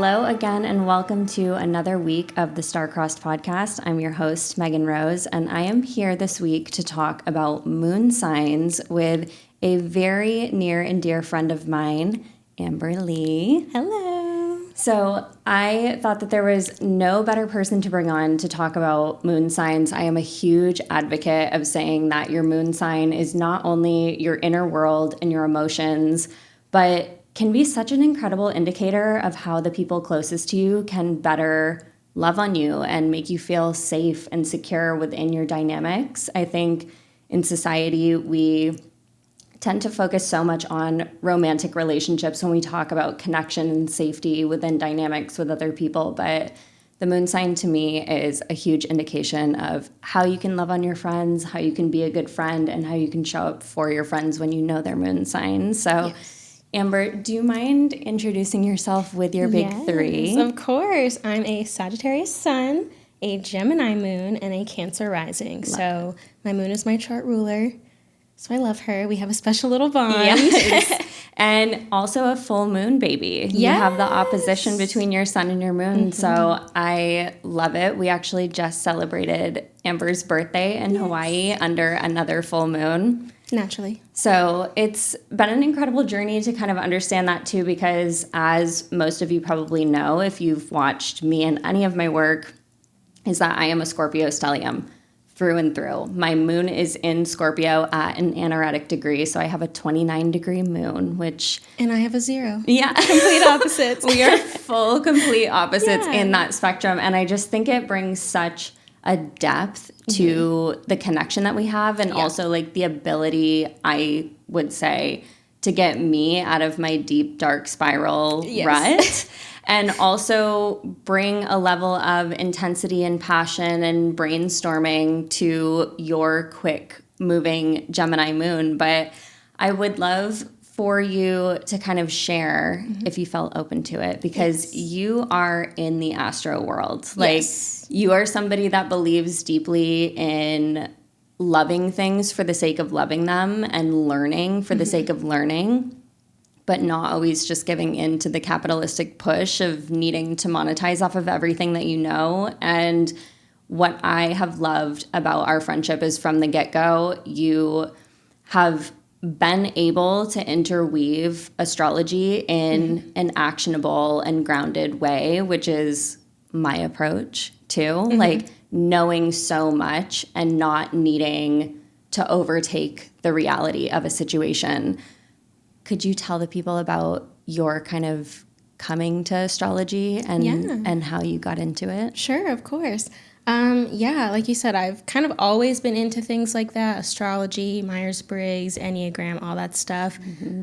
Hello again, and welcome to another week of the Star-Crossed Podcast. I'm your host, Meghan Rose, and I am here this week to talk about moon signs with a very near and dear friend of mine, Amber Lee. Hello. So I thought that there was no better person to bring on to talk about moon signs. I am a huge advocate of saying that your moon sign is not only your inner world and your emotions, but can be such an incredible indicator of how the people closest to you can better love on you and make you feel safe and secure within your dynamics. I think in society, we tend to focus so much on romantic relationships when we talk about connection and safety within dynamics with other people. But the moon sign to me is a huge indication of how you can love on your friends, how you can be a good friend, and how you can show up for your friends when you know their moon signs. So yes. Amber, do you mind introducing yourself with your big three? Of course. I'm a Sagittarius sun, a Gemini moon, and a Cancer rising. So my moon is my chart ruler. So I love her. We have a special little bond. Yes. And also a full moon baby. Yes. You have the opposition between your sun and your moon. Mm-hmm. So I love it. We actually just celebrated Amber's birthday in Hawaii under another full moon. Naturally. So it's been an incredible journey to kind of understand that too, because as most of you probably know, if you've watched me and any of my work, is that I am a Scorpio stellium through and through. My moon is in Scorpio at an anaretic degree, so I have a 29-degree moon, which... And I have a 0. Yeah. Complete opposites. We are full complete opposites in that spectrum, and I just think it brings such a depth to the connection that we have, and also like the ability, I would say, to get me out of my deep dark spiral rut, and also bring a level of intensity and passion and brainstorming to your quick moving Gemini moon. But I would love for you to kind of share, if you felt open to it, because you are in the astro world. Like, you are somebody that believes deeply in loving things for the sake of loving them and learning for the sake of learning, but not always just giving in to the capitalistic push of needing to monetize off of everything that you know. And what I have loved about our friendship is from the get-go, you have been able to interweave astrology in an actionable and grounded way, which is my approach too. Like knowing so much and not needing to overtake the reality of a situation. Could you tell the people about your kind of coming to astrology and how you got into it? Sure, of course. Like you said, I've kind of always been into things like that, astrology, Myers-Briggs, Enneagram, all that stuff.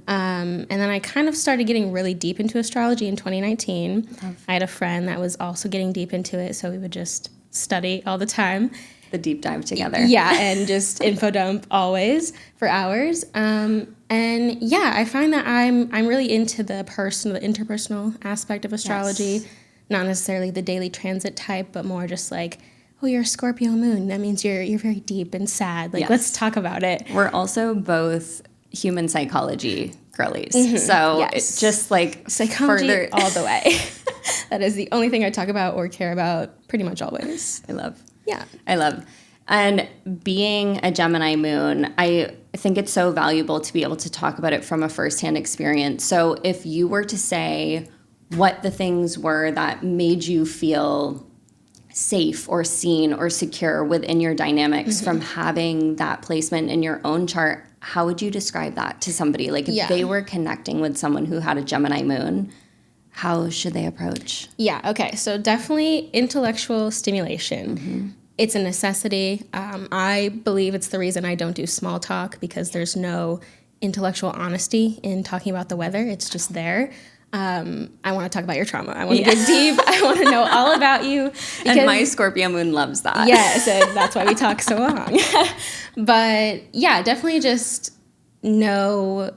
And then I kind of started getting really deep into astrology in 2019. I had a friend that was also getting deep into it, so we would just study all the time. The deep dive together. Yeah, and just info dump always for hours. I find that I'm really into the interpersonal aspect of astrology. Yes. Not necessarily the daily transit type, but more just like, oh, you're a Scorpio moon. That means you're very deep and sad. Like, let's talk about it. We're also both human psychology girlies. So it's just like psychology further all the way. That is the only thing I talk about or care about pretty much always. I love. Yeah. I love. And being a Gemini moon, I think it's so valuable to be able to talk about it from a firsthand experience. So if you were to say what the things were that made you feel safe or seen or secure within your dynamics from having that placement in your own chart, how would you describe that to somebody? Like if they were connecting with someone who had a Gemini moon, how should they approach? Yeah, okay. So definitely intellectual stimulation. It's a necessity. I believe it's the reason I don't do small talk, because there's no intellectual honesty in talking about the weather. It's just there. I want to talk about your trauma. I want to get deep. I want to know all about you. And my Scorpio moon loves that. Yes, and that's why we talk so long. But yeah, definitely just know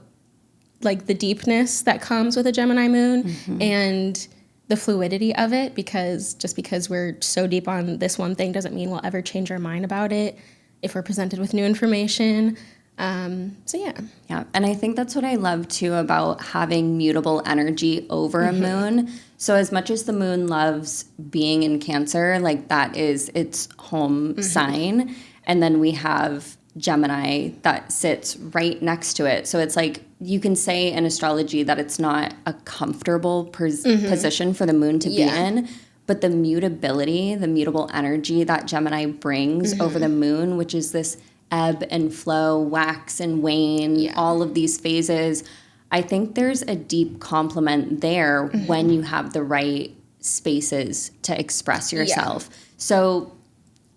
like the deepness that comes with a Gemini moon and the fluidity of it, because just because we're so deep on this one thing doesn't mean we'll ever change our mind about it if we're presented with new information. So yeah. Yeah. And I think that's what I love too about having mutable energy over a moon. So as much as the moon loves being in Cancer, like that is its home sign. And then we have Gemini that sits right next to it. So it's like you can say in astrology that it's not a comfortable position for the moon to be in, but the mutability, the mutable energy that Gemini brings over the moon, which is this ebb and flow, wax and wane, all of these phases, I think there's a deep complement there when you have the right spaces to express yourself. So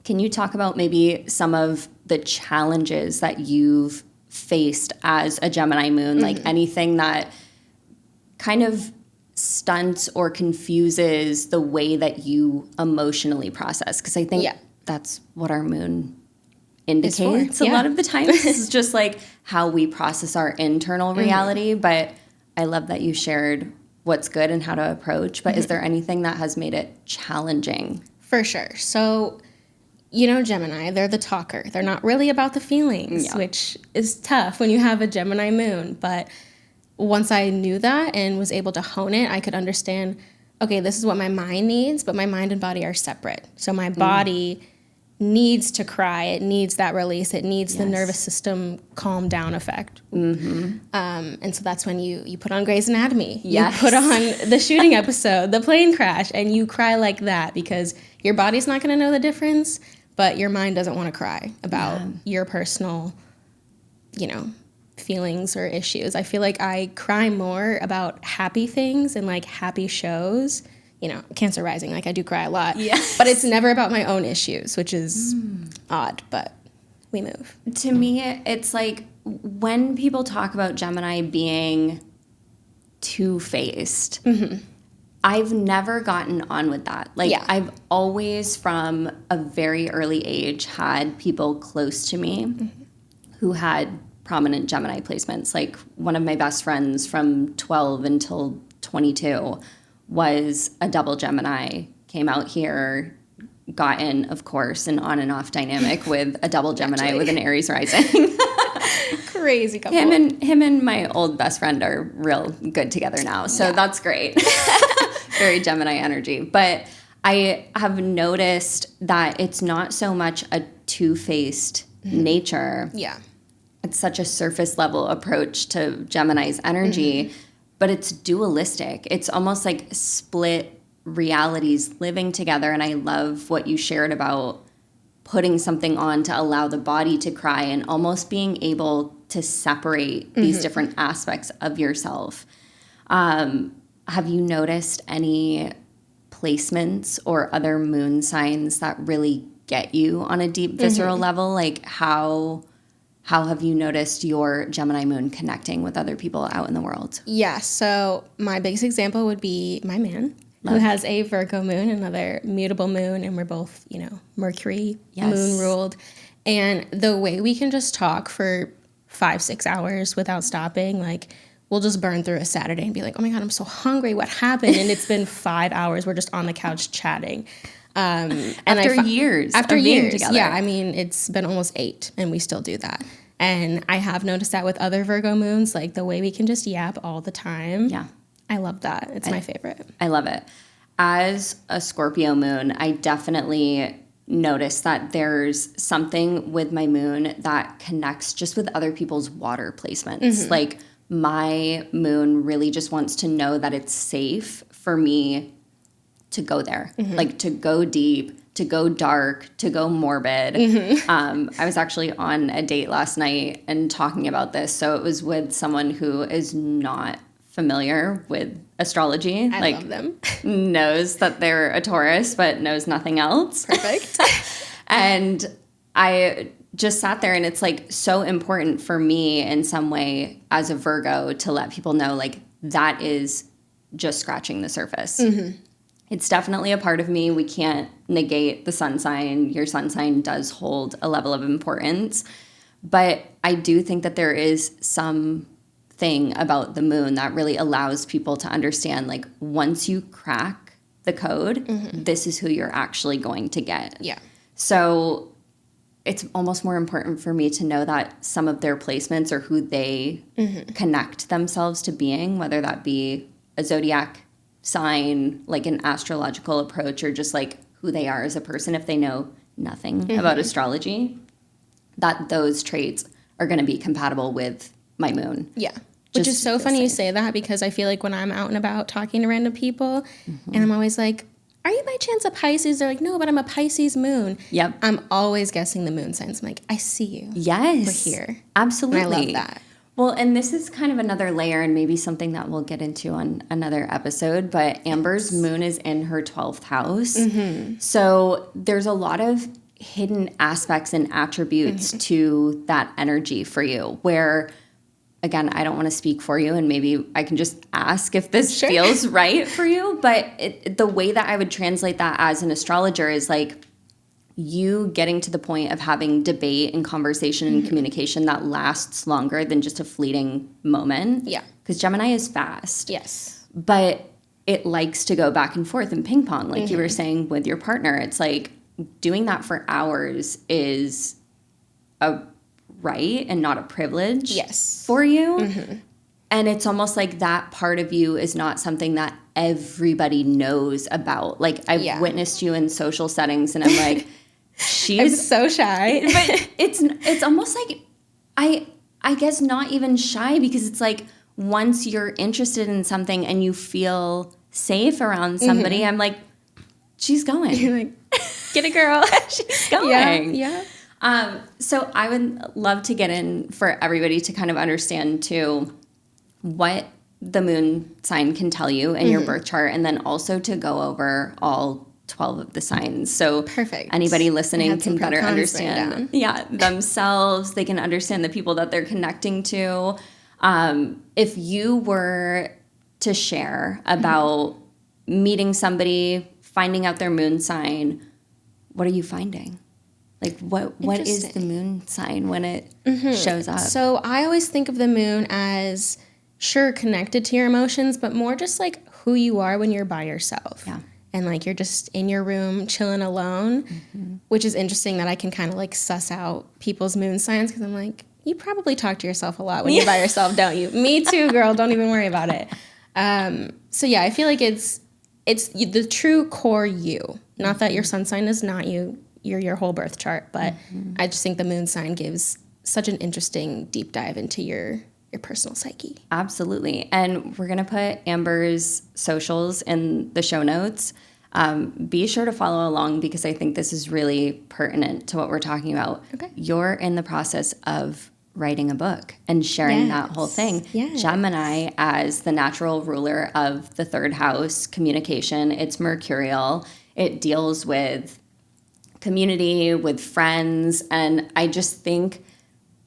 can you talk about maybe some of the challenges that you've faced as a Gemini moon, like anything that kind of stunts or confuses the way that you emotionally process? Because I think that's what our moon indicates a lot of the times. This is just like how we process our internal reality. But I love that you shared what's good and how to approach. But is there anything that has made it challenging? For sure. So, you know, Gemini, they're the talker. They're not really about the feelings, which is tough when you have a Gemini moon. But once I knew that and was able to hone it, I could understand, okay, this is what my mind needs, but my mind and body are separate. So my body needs to cry. It needs that release. It needs the nervous system calm down effect. And so that's when you put on Grey's Anatomy. You put on the shooting episode, the plane crash, and you cry like that because your body's not going to know the difference, but your mind doesn't want to cry about your personal, you know, feelings or issues. I feel like I cry more about happy things and like happy shows. You know, Cancer rising, like I do cry a lot. But it's never about my own issues, which is odd, but we move. To me, it's like when people talk about Gemini being two-faced, I've never gotten on with that. Like I've always from a very early age had people close to me who had prominent Gemini placements. Like one of my best friends from 12 until 22 was a double Gemini, came out here, got in, of course, an on and off dynamic with a double Gemini with an Aries rising. Crazy couple. Him and my old best friend are real good together now, so that's great. Very Gemini energy. But I have noticed that it's not so much a two-faced nature. It's such a surface level approach to Gemini's energy. But it's dualistic. It's almost like split realities living together. And I love what you shared about putting something on to allow the body to cry and almost being able to separate these different aspects of yourself. Have you noticed any placements or other moon signs that really get you on a deep visceral level? Like how have you noticed your Gemini moon connecting with other people out in the world? Yeah, so my biggest example would be my man, who has a Virgo moon, another mutable moon, and we're both, you know, Mercury moon ruled. And the way we can just talk for 5-6 hours without stopping, like we'll just burn through a Saturday and be like, oh my God, I'm so hungry. What happened? And it's been 5 hours. We're just on the couch chatting. After years together. Yeah, I mean, it's been almost 8 and we still do that. And I have noticed that with other Virgo moons, like the way we can just yap all the time. Yeah. I love that. It's my favorite. I love it. As a Scorpio moon, I definitely notice that there's something with my moon that connects just with other people's water placements. Like my moon really just wants to know that it's safe for me to go there, like to go deep, to go dark, to go morbid. I was actually on a date last night and talking about this. So it was with someone who is not familiar with astrology. I love them. Knows that they're a Taurus, but knows nothing else. Perfect. And I just sat there, and it's like so important for me in some way as a Virgo to let people know like that is just scratching the surface. It's definitely a part of me. We can't negate the sun sign. Your sun sign does hold a level of importance. But I do think that there is something about the moon that really allows people to understand, like, once you crack the code, this is who you're actually going to get. Yeah. So it's almost more important for me to know that some of their placements or who they connect themselves to being, whether that be a zodiac sign, like an astrological approach, or just like who they are as a person, if they know nothing about astrology, that those traits are going to be compatible with my moon. Yeah. Which is so funny you say that, because I feel like when I'm out and about talking to random people and I'm always like, are you by chance a Pisces? They're like, no, but I'm a Pisces moon. Yep. I'm always guessing the moon signs. I'm like, I see you. Yes. We're here. Absolutely. And I love that. Well, and this is kind of another layer and maybe something that we'll get into on another episode, but Amber's moon is in her 12th house. So there's a lot of hidden aspects and attributes to that energy for you where, again, I don't want to speak for you, and maybe I can just ask if this feels right for you. But the way that I would translate that as an astrologer is like you getting to the point of having debate and conversation and communication that lasts longer than just a fleeting moment. Yeah. Because Gemini is fast. Yes. But it likes to go back and forth and ping pong, like you were saying with your partner. It's like doing that for hours is a right and not a privilege for you. And it's almost like that part of you is not something that everybody knows about. Like I've witnessed you in social settings and I'm like, she's so shy. But it's almost like I guess not even shy, because it's like once you're interested in something and you feel safe around somebody, I'm like, she's going. You're like, get it, girl. She's going. Yeah. So I would love to get in for everybody to kind of understand too what the moon sign can tell you in your birth chart, and then also to go over all 12 of the signs. So perfect. Anybody listening can better understand themselves. They can understand the people that they're connecting to. If you were to share about meeting somebody, finding out their moon sign, what are you finding? Like what is the moon sign when it shows up? So I always think of the moon as sure connected to your emotions, but more just like who you are when you're by yourself. Yeah. And like you're just in your room chilling alone, which is interesting that I can kind of like suss out people's moon signs, because I'm like, you probably talk to yourself a lot when you're by yourself, don't you? Me too, girl. Don't even worry about it. So yeah, I feel like it's the true core you. Not that your sun sign is not you. You're your whole birth chart, but I just think the moon sign gives such an interesting deep dive into your personal psyche. Absolutely. And we're going to put Amber's socials in the show notes. Be sure to follow along, because I think this is really pertinent to what we're talking about. Okay. You're in the process of writing a book and sharing that whole thing. Yes. Gemini, as the natural ruler of the third house, communication, it's mercurial. It deals with community, with friends. And I just think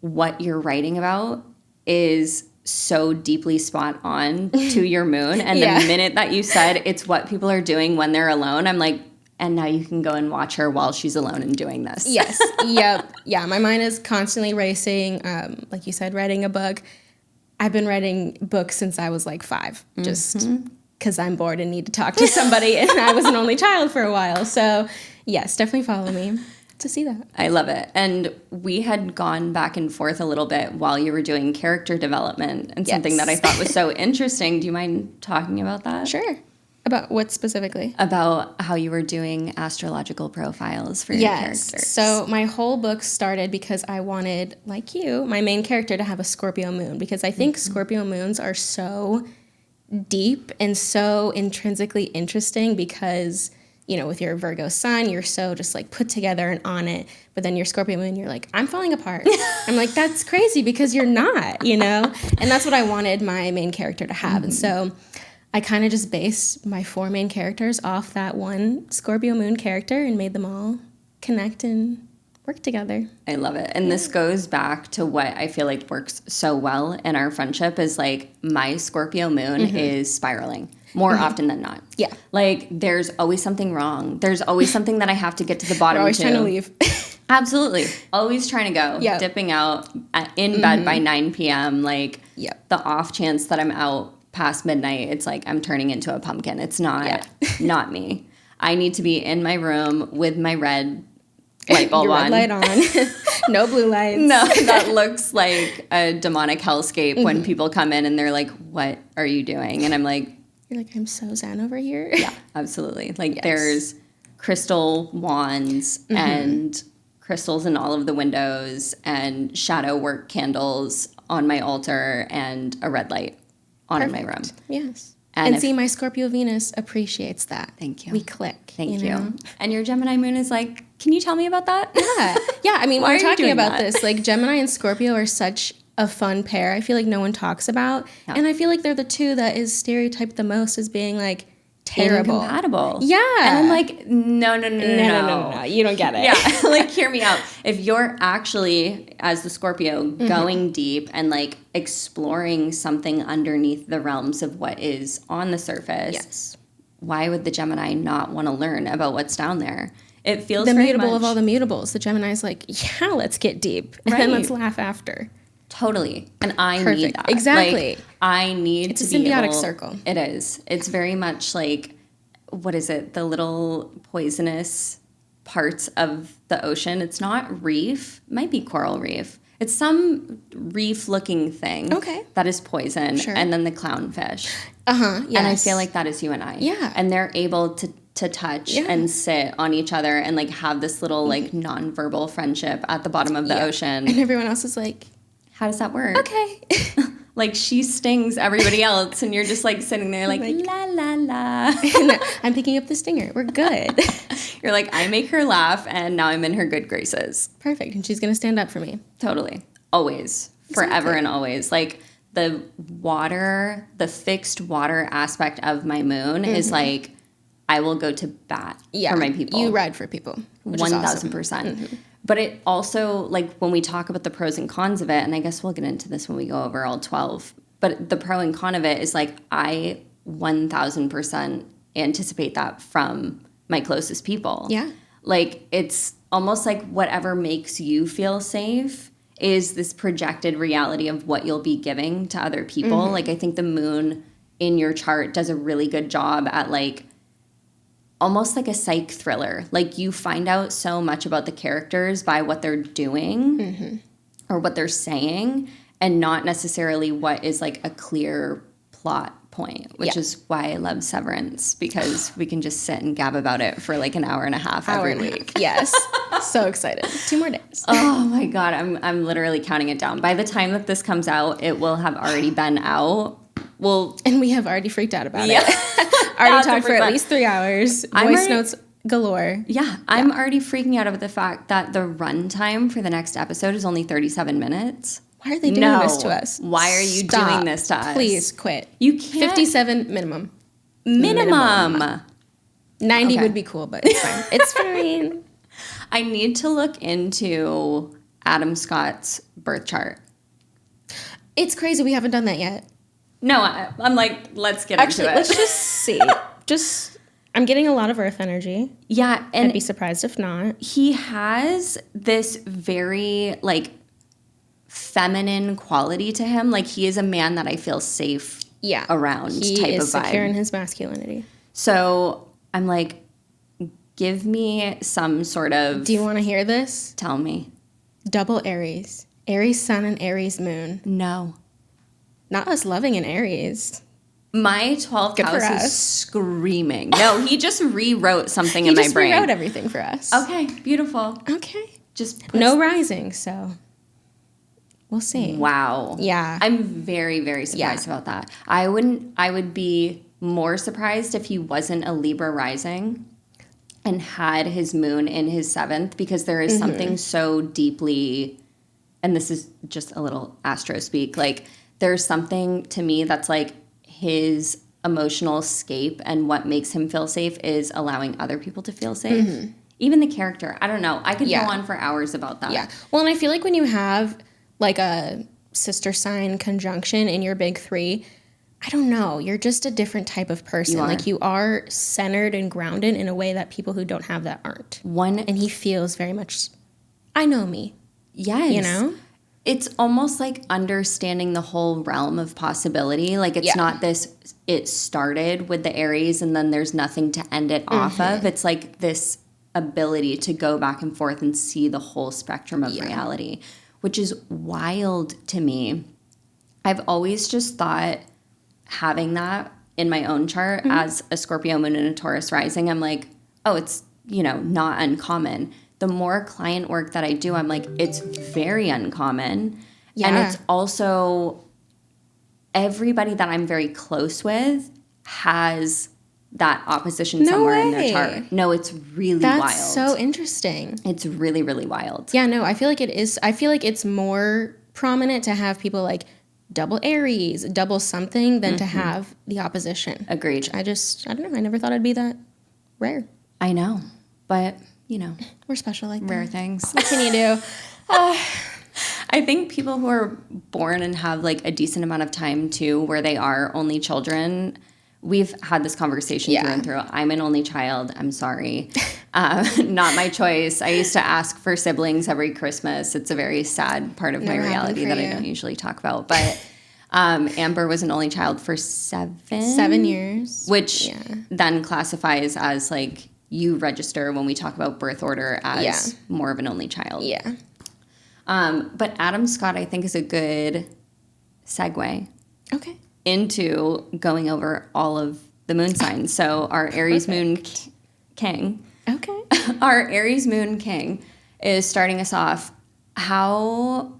what you're writing about is so deeply spot on to your moon. And the minute that you said it's what people are doing when they're alone, I'm like, and now you can go and watch her while she's alone and doing this. Yes. Yep. Yeah. My mind is constantly racing. Like you said, writing a book. I've been writing books since I was like 5, just because I'm bored and need to talk to somebody. And I was an only child for a while. So yes, definitely follow me to see that. I love it. And we had gone back and forth a little bit while you were doing character development, and something that I thought was so interesting. Do you mind talking about that? Sure. About what specifically? About how you were doing astrological profiles for your characters. So my whole book started because I wanted, like you, my main character to have a Scorpio moon, because I think Scorpio moons are so deep and so intrinsically interesting, because you know, with your Virgo sun, you're so just like put together and on it. But then your Scorpio moon, you're like, I'm falling apart. I'm like, that's crazy, because you're not, you know? And that's what I wanted my main character to have. And so I kind of just based my 4 main characters off that one Scorpio moon character and made them all connect and work together. I love it. And this goes back to what I feel like works so well in our friendship is like my Scorpio moon is spiraling more often than not. Yeah. Like there's always something wrong. There's always something that I have to get to the bottom of. Always trying to leave. Absolutely. Always trying to go. Yep. Dipping out in bed by 9 p.m. Like the off chance that I'm out past midnight, it's like I'm turning into a pumpkin. It's not not me. I need to be in my room with my red light bulb Your on. red light on. No blue lights. No, that looks like a demonic hellscape when people come in and they're like, what are you doing? And I'm like, you're like, I'm so zen over here. yeah, absolutely. Like there's crystal wands and crystals in all of the windows and shadow work candles on my altar and a red light on in my room. Yes. And see, my Scorpio Venus appreciates that. Thank you. We click. Thank you. And your Gemini moon is like, can you tell me about that? Yeah. I mean, Why we're are you talking doing about that? this. Like, Gemini and Scorpio are such a fun pair. I feel like no one talks about. Yeah. And I feel like they're the two that is stereotyped the most as being like terrible. Incompatible. Yeah. And I'm like, no. You don't get it. Yeah, like hear me out. If you're actually, as the Scorpio, going deep and like exploring something underneath the realms of what is on the surface, Yes. why would the Gemini not want to learn about what's down there? It feels The very mutable much, of all the mutables. The Gemini's like, yeah, let's get deep. And then let's laugh after. Totally. And I need Perfect. that. Exactly. Like, I need It's to a be symbiotic able, circle. It is. It's very much like, what is it? The little poisonous parts of the ocean. It's not reef. It might be coral reef. It's some reef-looking thing that is poison. Sure. And then the clownfish. Yes. And I feel like that is you and I. Yeah. And they're able to touch and sit on each other and like have this little like nonverbal friendship at the bottom of the ocean. And everyone else is like, how does that work? okay. Like she stings everybody else and you're just like sitting there like la la la. I'm picking up the stinger. We're good. You're like, I make her laugh and now I'm in her good graces. Perfect. And she's going to stand up for me. Totally. Always. Forever and always. Like the water, the fixed water aspect of my moon is like, I will go to bat for my people. You ride for people. 1,000%. But it also, like, when we talk about the pros and cons of it, and I guess we'll get into this when we go over all 12, but the pro and con of it is, like, I 1,000% anticipate that from my closest people. Yeah. Like, it's almost like whatever makes you feel safe is this projected reality of what you'll be giving to other people. Like, I think the moon in your chart does a really good job at, like, almost like a psych thriller. Like you find out so much about the characters by what they're doing or what they're saying and not necessarily what is like a clear plot point, which is why I love Severance because we can just sit and gab about it for like an hour and a half every week. Yes. So excited. 2 more days. Oh my God. I'm literally counting it down. By the time that this comes out, it will have already been out. Well, and we have already freaked out about it. Already talked for at least 3 hours. Voice notes galore. Yeah, I'm already freaking out about the fact that the runtime for the next episode is only 37 minutes. Why are they doing this to us? Why are you doing this to us? Please quit. You can't. 57 minimum. Minimum. 90 would be cool, but it's fine. It's fine. I need to look into Adam Scott's birth chart. It's crazy we haven't done that yet. No, I'm like, let's get into it. Let's just see. I'm getting a lot of earth energy. Yeah. And I'd be surprised if not. He has this very, like, feminine quality to him. Like, he is a man that I feel safe around he type is of vibe. secure in his masculinity. So I'm like, give me some sort of... Do you want to hear this? Tell me. Double Aries. Aries sun and Aries moon. No. Not us loving an Aries. My 12th house is screaming. No, he just rewrote something in my brain. He just rewrote everything for us. Okay, beautiful. Okay. Just no rising, so we'll see. Wow. Yeah. I'm very, very surprised about that. I would be more surprised if he wasn't a Libra rising and had his moon in his 7th because there is something so deeply, and this is just a little astro speak, like there's something to me that's like his emotional escape and what makes him feel safe is allowing other people to feel safe. Even the character. I don't know. I could go on for hours about that. Yeah. Well, and I feel like when you have like a sister sign conjunction in your big 3, I don't know. You're just a different type of person. Like you are centered and grounded in a way that people who don't have that aren't. And he feels very much, I know me. Yes. You know? It's almost like understanding the whole realm of possibility. Like it's not this, it started with the Aries and then there's nothing to end it off of. It's like this ability to go back and forth and see the whole spectrum of reality, which is wild to me. I've always just thought having that in my own chart as a Scorpio moon and a Taurus rising, I'm like, oh, it's, not uncommon. The more client work that I do, I'm like, it's very uncommon. Yeah. And it's also everybody that I'm very close with has that opposition somewhere in their chart. No, it's really wild. That's so interesting. It's really, really wild. Yeah, no, I feel like it is. I feel like it's more prominent to have people like double Aries, double something than to have the opposition. Agreed. I don't know. I never thought it'd be that rare. I know. But, we're special like rare that. things. What can you do? I think people who are born and have like a decent amount of time too, where they are only children, we've had this conversation through and through. I'm an only child. I'm sorry. Not my choice. I used to ask for siblings every Christmas. It's a very sad part of my reality that I don't usually talk about. But Amber was an only child for 7 years. Which then classifies as like you register when we talk about birth order as more of an only child. Yeah. But Adam Scott, I think, is a good segue. Okay. Into going over all of the moon signs. So our Aries moon king. Okay. Our Aries moon king is starting us off. How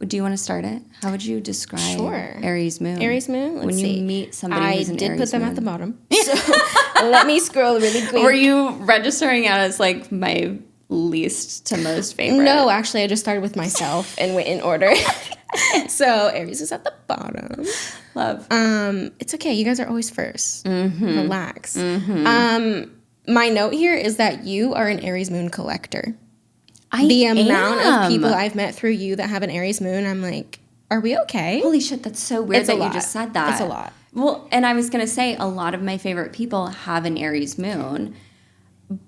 do you want to start it? How would you describe Aries moon? Aries moon? Let's see. You meet somebody who's an Aries moon. I did put them at the bottom. So let me scroll really quick. Were you registering out as like my least to most favorite? No, actually I just started with myself and went in order. So Aries is at the bottom. Love. It's okay. You guys are always first. Relax. My note here is that you are an Aries moon collector. The amount of people I've met through you that have an Aries moon, I'm like, are we okay? Holy shit, that's so weird that you just said that. It's a lot. Well, and I was going to say a lot of my favorite people have an Aries moon,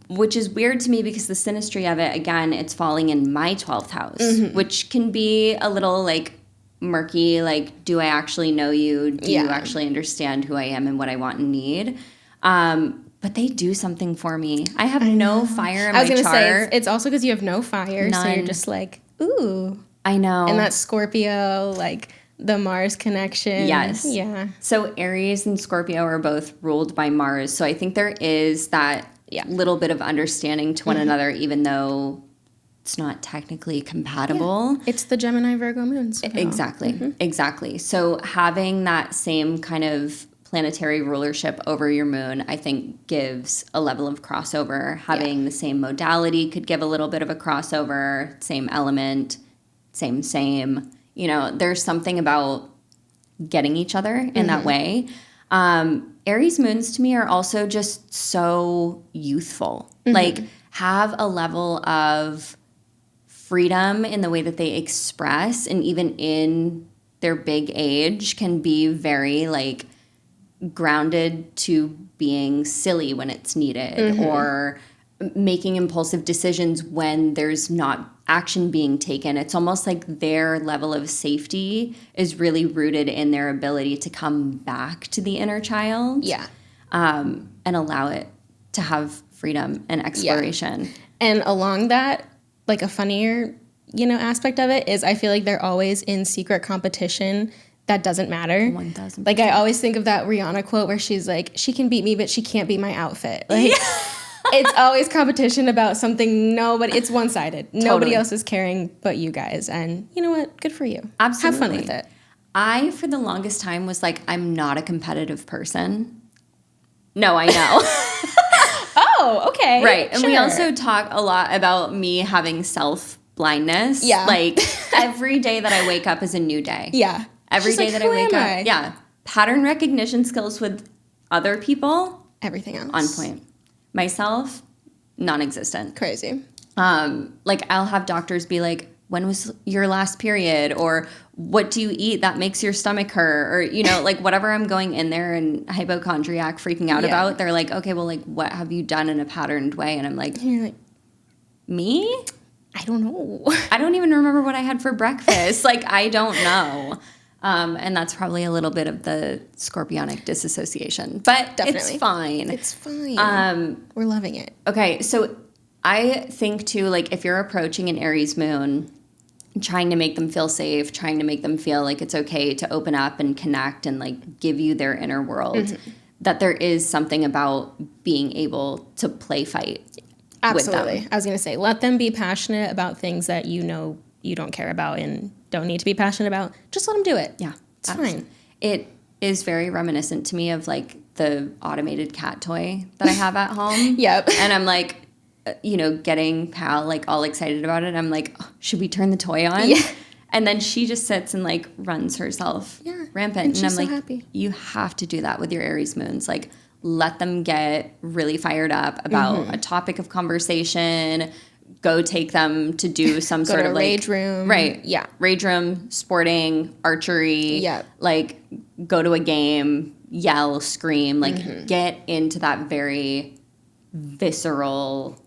which is weird to me because the synastry of it, again, it's falling in my 12th house, which can be a little like murky, like, do I actually know you? Do you actually understand who I am and what I want and need? But they do something for me. I have no fire in my chart. I was going to say, it's also because you have no fire, so you're just like, ooh. I know. And that Scorpio, like the Mars connection. Yes. Yeah. So Aries and Scorpio are both ruled by Mars, so I think there is that little bit of understanding to one another, even though it's not technically compatible. It's the Gemini Virgo moons. Exactly. Exactly. So having that same kind of planetary rulership over your moon, I think gives a level of crossover. Having the same modality could give a little bit of a crossover, same element, same. There's something about getting each other in that way. Aries moons to me are also just so youthful. Like have a level of freedom in the way that they express, and even in their big age can be very like grounded to being silly when it's needed or making impulsive decisions when there's not action being taken. It's almost like their level of safety is really rooted in their ability to come back to the inner child. And allow it to have freedom and exploration. And along that, like a funnier, aspect of it is I feel like they're always in secret competition that doesn't matter. 1,000%. Like I always think of that Rihanna quote where she's like, she can beat me, but she can't beat my outfit. Like it's always competition about something. It's one-sided. Totally. Nobody else is caring but you guys. And you know what? Good for you. Absolutely. Have fun with it. I, for the longest time, was like, I'm not a competitive person. No, I know. Oh, okay. Right. And we also talk a lot about me having self-blindness. Yeah. Like every day that I wake up is a new day. Yeah. Every day that I wake up. Yeah. Pattern recognition skills with other people. Everything else. On point. Myself, non-existent. Crazy. Like I'll have doctors be like, when was your last period? Or what do you eat that makes your stomach hurt? Or, like whatever I'm going in there and hypochondriac freaking out about, they're like, okay, well, like what have you done in a patterned way? And I'm like, me? I don't know. I don't even remember what I had for breakfast. Like, I don't know. And that's probably a little bit of the scorpionic disassociation. But definitely. It's fine. It's fine. We're loving it. Okay, so I think too, like if you're approaching an Aries moon, trying to make them feel safe, trying to make them feel like it's okay to open up and connect and like give you their inner world, that there is something about being able to play fight. Absolutely. With them. I was going to say, let them be passionate about things that you know you don't care about and don't need to be passionate about. Just let them do it. Yeah. It's fine. It is very reminiscent to me of like the automated cat toy that I have at home. Yep. And I'm like, you know, getting Pal like all excited about it. I'm like, oh, should we turn the toy on? Yeah. And then she just sits and like runs herself rampant. And she's I'm so like, happy. You have to do that with your Aries moons. Like, let them get really fired up about a topic of conversation. Go take them to do some sort of like rage room. Right. Yeah. Rage room, sporting, archery. Yeah. Like go to a game, yell, scream, like get into that very visceral,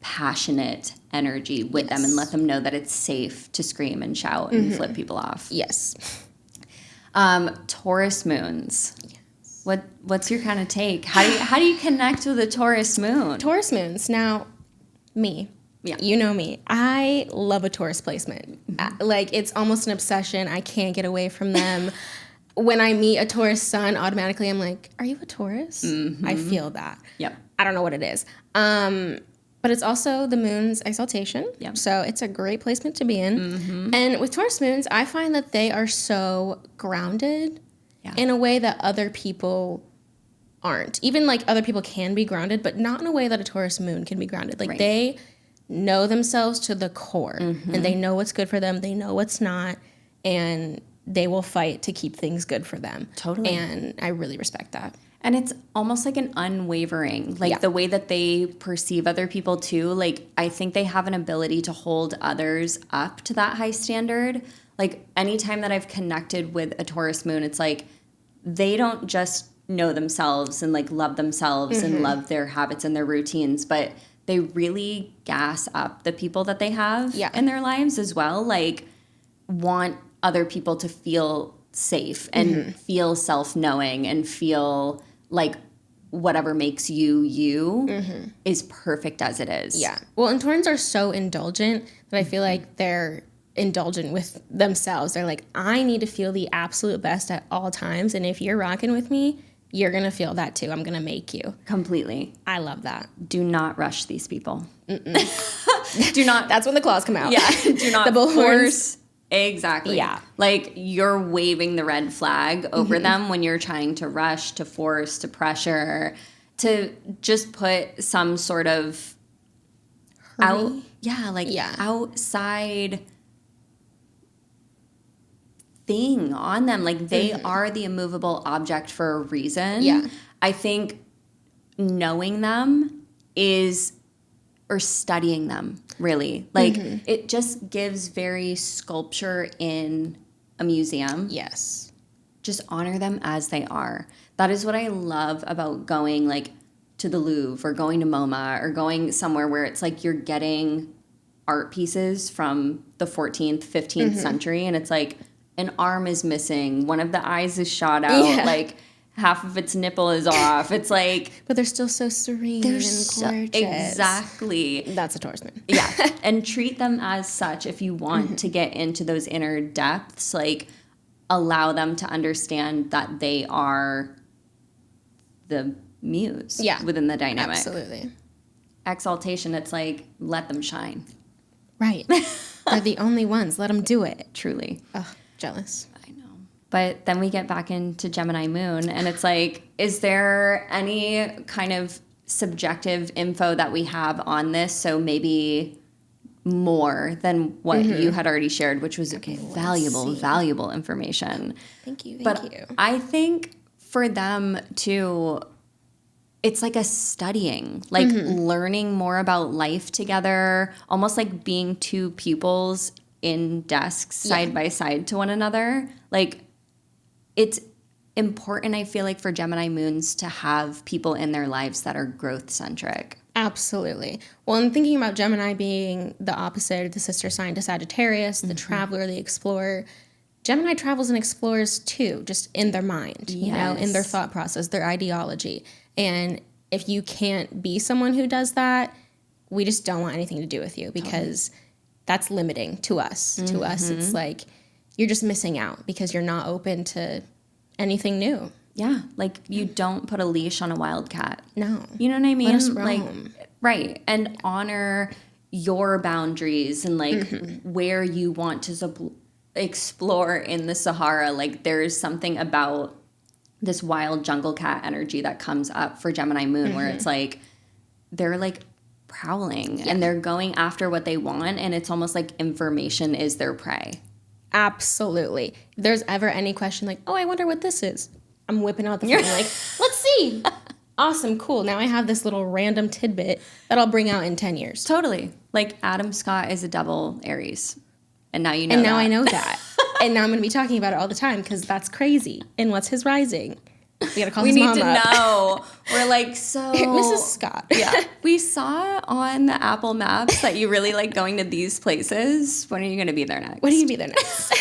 passionate energy with them and let them know that it's safe to scream and shout and flip people off. Yes. Taurus moons. What's your kind of take? How do you connect with a Taurus moon? Taurus moons. Now, me. Yeah. You know me. I love a Taurus placement. Like, it's almost an obsession. I can't get away from them. When I meet a Taurus sun, automatically I'm like, are you a Taurus? I feel that. Yep. I don't know what it is. But it's also the moon's exaltation. Yep. So it's a great placement to be in. And with Taurus moons, I find that they are so grounded in a way that other people aren't. Even like other people can be grounded, but not in a way that a Taurus moon can be grounded. Like they know themselves to the core and they know what's good for them. They know what's not. And they will fight to keep things good for them. Totally. And I really respect that. And it's almost like an unwavering, like the way that they perceive other people too. Like I think they have an ability to hold others up to that high standard. Like anytime that I've connected with a Taurus moon, it's like they don't just know themselves and like love themselves and love their habits and their routines, but they really gas up the people that they have in their lives as well. Like want other people to feel safe and feel self-knowing and feel like whatever makes you is perfect as it is. Yeah. Well, and Taurans are so indulgent that I feel like they're indulgent with themselves. They're like, I need to feel the absolute best at all times. And if you're rocking with me, you're going to feel that too. I'm going to make you. Completely. I love that. Do not rush these people. Do not. That's when the claws come out. Yeah. Do not the force. Exactly. Yeah. Like you're waving the red flag over them when you're trying to rush, to force, to pressure, to just put some sort of outside thing on them. Like they are the immovable object for a reason. Yeah. I think knowing them is, or studying them really, like it just gives very sculpture in a museum. Yes. Just honor them as they are. That is what I love about going like to the Louvre or going to MoMA or going somewhere where it's like you're getting art pieces from the 14th, 15th century and it's like an arm is missing, one of the eyes is shot out, like half of its nipple is off. It's like... But they're still so serene and gorgeous. Exactly. That's a Taurus moon. Yeah. And treat them as such if you want to get into those inner depths. Like, allow them to understand that they are the muse within the dynamic. Absolutely. Exaltation, it's like, let them shine. Right. They're the only ones. Let them do it. Truly. Ugh, jealous. But then we get back into Gemini moon and it's like, is there any kind of subjective info that we have on this? So maybe more than what you had already shared, which was valuable information. Thank you. I think for them too, it's like a studying, like learning more about life together, almost like being two pupils in desks side by side to one another. Like, it's important, I feel like, for Gemini moons to have people in their lives that are growth-centric. Absolutely. Well, I'm thinking about Gemini being the opposite, the sister sign to Sagittarius, the traveler, the explorer. Gemini travels and explores too, just in their mind, you know, in their thought process, their ideology. And if you can't be someone who does that, we just don't want anything to do with you because that's limiting to us. To us, it's like you're just missing out because you're not open to anything new. Yeah, like you don't put a leash on a wildcat. No. You know what I mean? Let us Like, roam. right. And honor your boundaries and like where you want to explore in the Sahara. Like there's something about this wild jungle cat energy that comes up for Gemini Moon where it's like they're like prowling and they're going after what they want, and it's almost like information is their prey. Absolutely. If there's ever any question like, oh, I wonder what this is, I'm whipping out the phone like, let's see. Awesome, cool. Now I have this little random tidbit that I'll bring out in 10 years. Totally. Like Adam Scott is a double Aries. And now you know and now that. I know that. And now I'm going to be talking about it all the time because that's crazy. And what's his rising? We got to call his mom up. We need to know. We're like, so... Mrs. Scott. Yeah. We saw on the Apple Maps that you really like going to these places. When are you going to be there next? When are you going to be there next?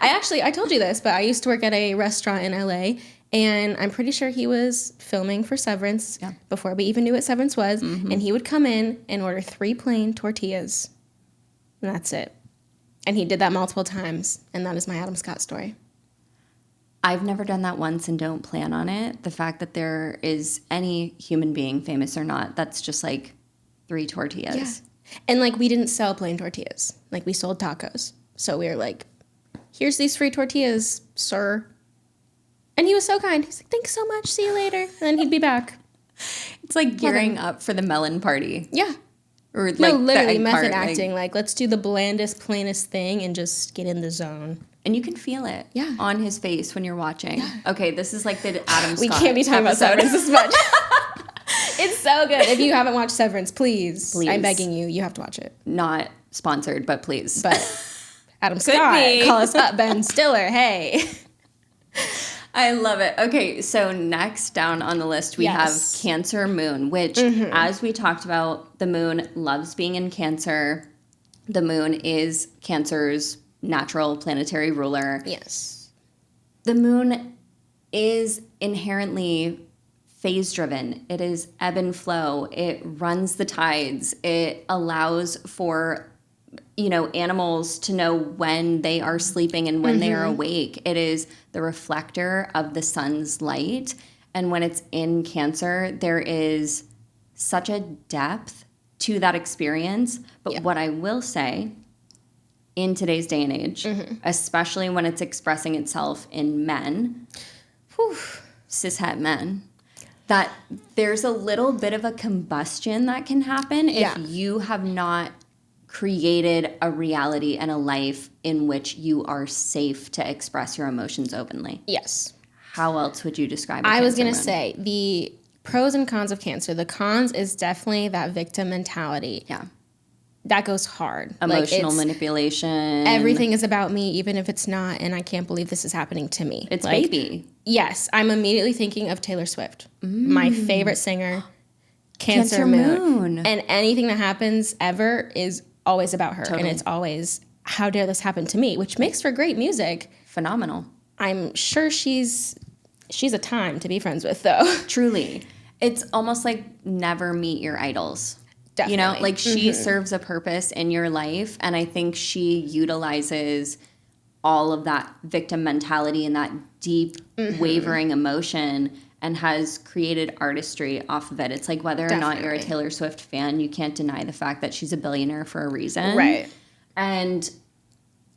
I told you this, but I used to work at a restaurant in LA, and I'm pretty sure he was filming for Severance before we even knew what Severance was, and he would come in and order 3 plain tortillas, and that's it. And he did that multiple times, and that is my Adam Scott story. I've never done that once and don't plan on it. The fact that there is any human being, famous or not, that's just like 3 tortillas. Yeah. And like we didn't sell plain tortillas. Like we sold tacos. So we were like, here's these free tortillas, sir. And he was so kind. He's like, thanks so much. See you later. And then he'd be back. It's like gearing up for the melon party. Yeah. Or like no, literally the egg method part, acting. Like, let's do the blandest, plainest thing and just get in the zone. And you can feel it on his face when you're watching. Yeah. Okay, this is like the Adam Scott We can't be talking about Severance this much. It's so good. If you haven't watched Severance, please. I'm begging you. You have to watch it. Not sponsored, but please. But Adam Scott, call us up. Ben Stiller, hey. I love it. Okay, so next down on the list, we have Cancer Moon, which, as we talked about, the moon loves being in Cancer. The moon is Cancer's natural planetary ruler. Yes. The moon is inherently phase-driven. It is ebb and flow. It runs the tides. It allows for animals to know when they are sleeping and when they are awake. It is the reflector of the sun's light. And when it's in Cancer, there is such a depth to that experience. But what I will say, in today's day and age, especially when it's expressing itself in men, cishet men, that there's a little bit of a combustion that can happen if you have not created a reality and a life in which you are safe to express your emotions openly. Yes. How else would you describe it? I was going to say the pros and cons of Cancer. The cons is definitely that victim mentality. Yeah. That goes hard. Emotional manipulation. Everything is about me, even if it's not, and I can't believe this is happening to me. It's baby. Yes. I'm immediately thinking of Taylor Swift, my favorite singer, Cancer Moon. And anything that happens ever is always about her. Totally. And it's always, how dare this happen to me? Which makes for great music. Phenomenal. I'm sure she's a time to be friends with, though. Truly. It's almost like never meet your idols. Definitely. Like she serves a purpose in your life, and I think she utilizes all of that victim mentality and that deep wavering emotion and has created artistry off of it. It's like whether or not you're a Taylor Swift fan, you can't deny the fact that she's a billionaire for a reason. Right. And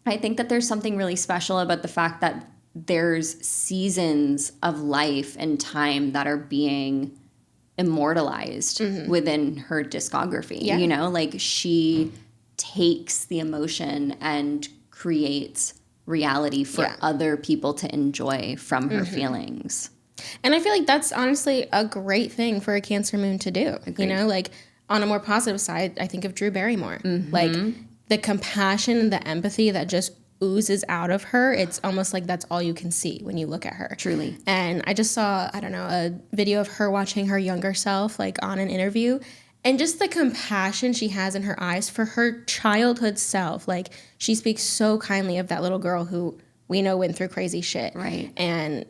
I think that there's something really special about the fact that there's seasons of life and time that are being immortalized within her discography. Yeah. Like she takes the emotion and creates reality for other people to enjoy from her feelings. And I feel like that's honestly a great thing for a Cancer moon to do. Agreed. Like on a more positive side, I think of Drew Barrymore. Like the compassion and the empathy that just oozes out of her, it's almost like that's all you can see when you look at her. Truly. And I just saw, a video of her watching her younger self, like on an interview, and just the compassion she has in her eyes for her childhood self. Like she speaks so kindly of that little girl who we know went through crazy shit. Right. And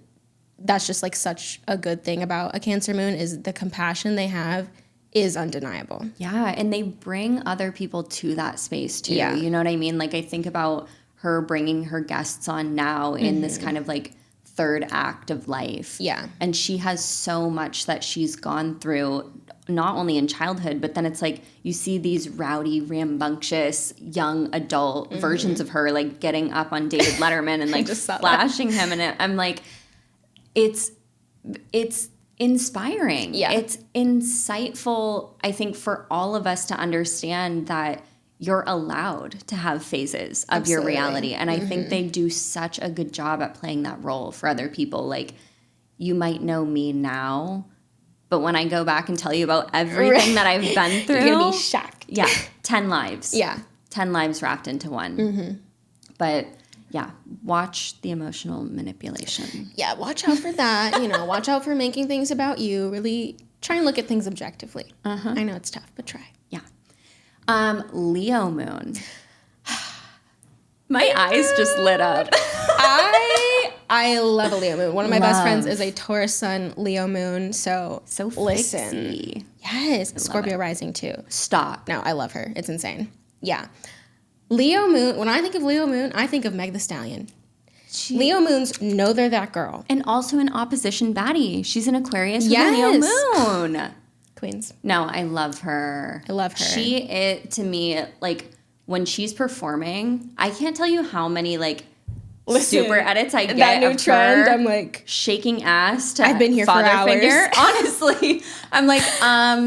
that's just like such a good thing about a Cancer moon is the compassion they have is undeniable. Yeah, and they bring other people to that space too. Yeah. You know what I mean? Like I think about her bringing her guests on now in this kind of like third act of life. Yeah. And she has so much that she's gone through, not only in childhood, but then it's like you see these rowdy, rambunctious, young adult versions of her like getting up on David Letterman and like flashing him. And I'm like, it's inspiring. Yeah. It's insightful, I think, for all of us to understand that you're allowed to have phases of your reality. And I think they do such a good job at playing that role for other people. Like, you might know me now, but when I go back and tell you about everything that I've been through, you're going to be shocked. Yeah. 10 lives. Yeah. 10 lives wrapped into one. But yeah, watch the emotional manipulation. Yeah, watch out for that. Watch out for making things about you. Really try and look at things objectively. I know it's tough, but try. Yeah. Leo moon. My eyes just lit up. I love a Leo moon. One of my best friends is a Taurus sun, Leo moon. So listen. Fixy. Yes, Scorpio rising too. Stop. No, I love her. It's insane. Yeah. Leo moon, when I think of Leo moon, I think of Meg the Stallion. Leo moons know they're that girl. And also an opposition baddie. She's an Aquarius with a Leo moon. Queens. No, I love her. I love her. To me, like, when she's performing, I can't tell you how many, like, super edits I get that new of trend, her I'm like, shaking ass to I've been here father for hours. figure. Honestly, I'm like,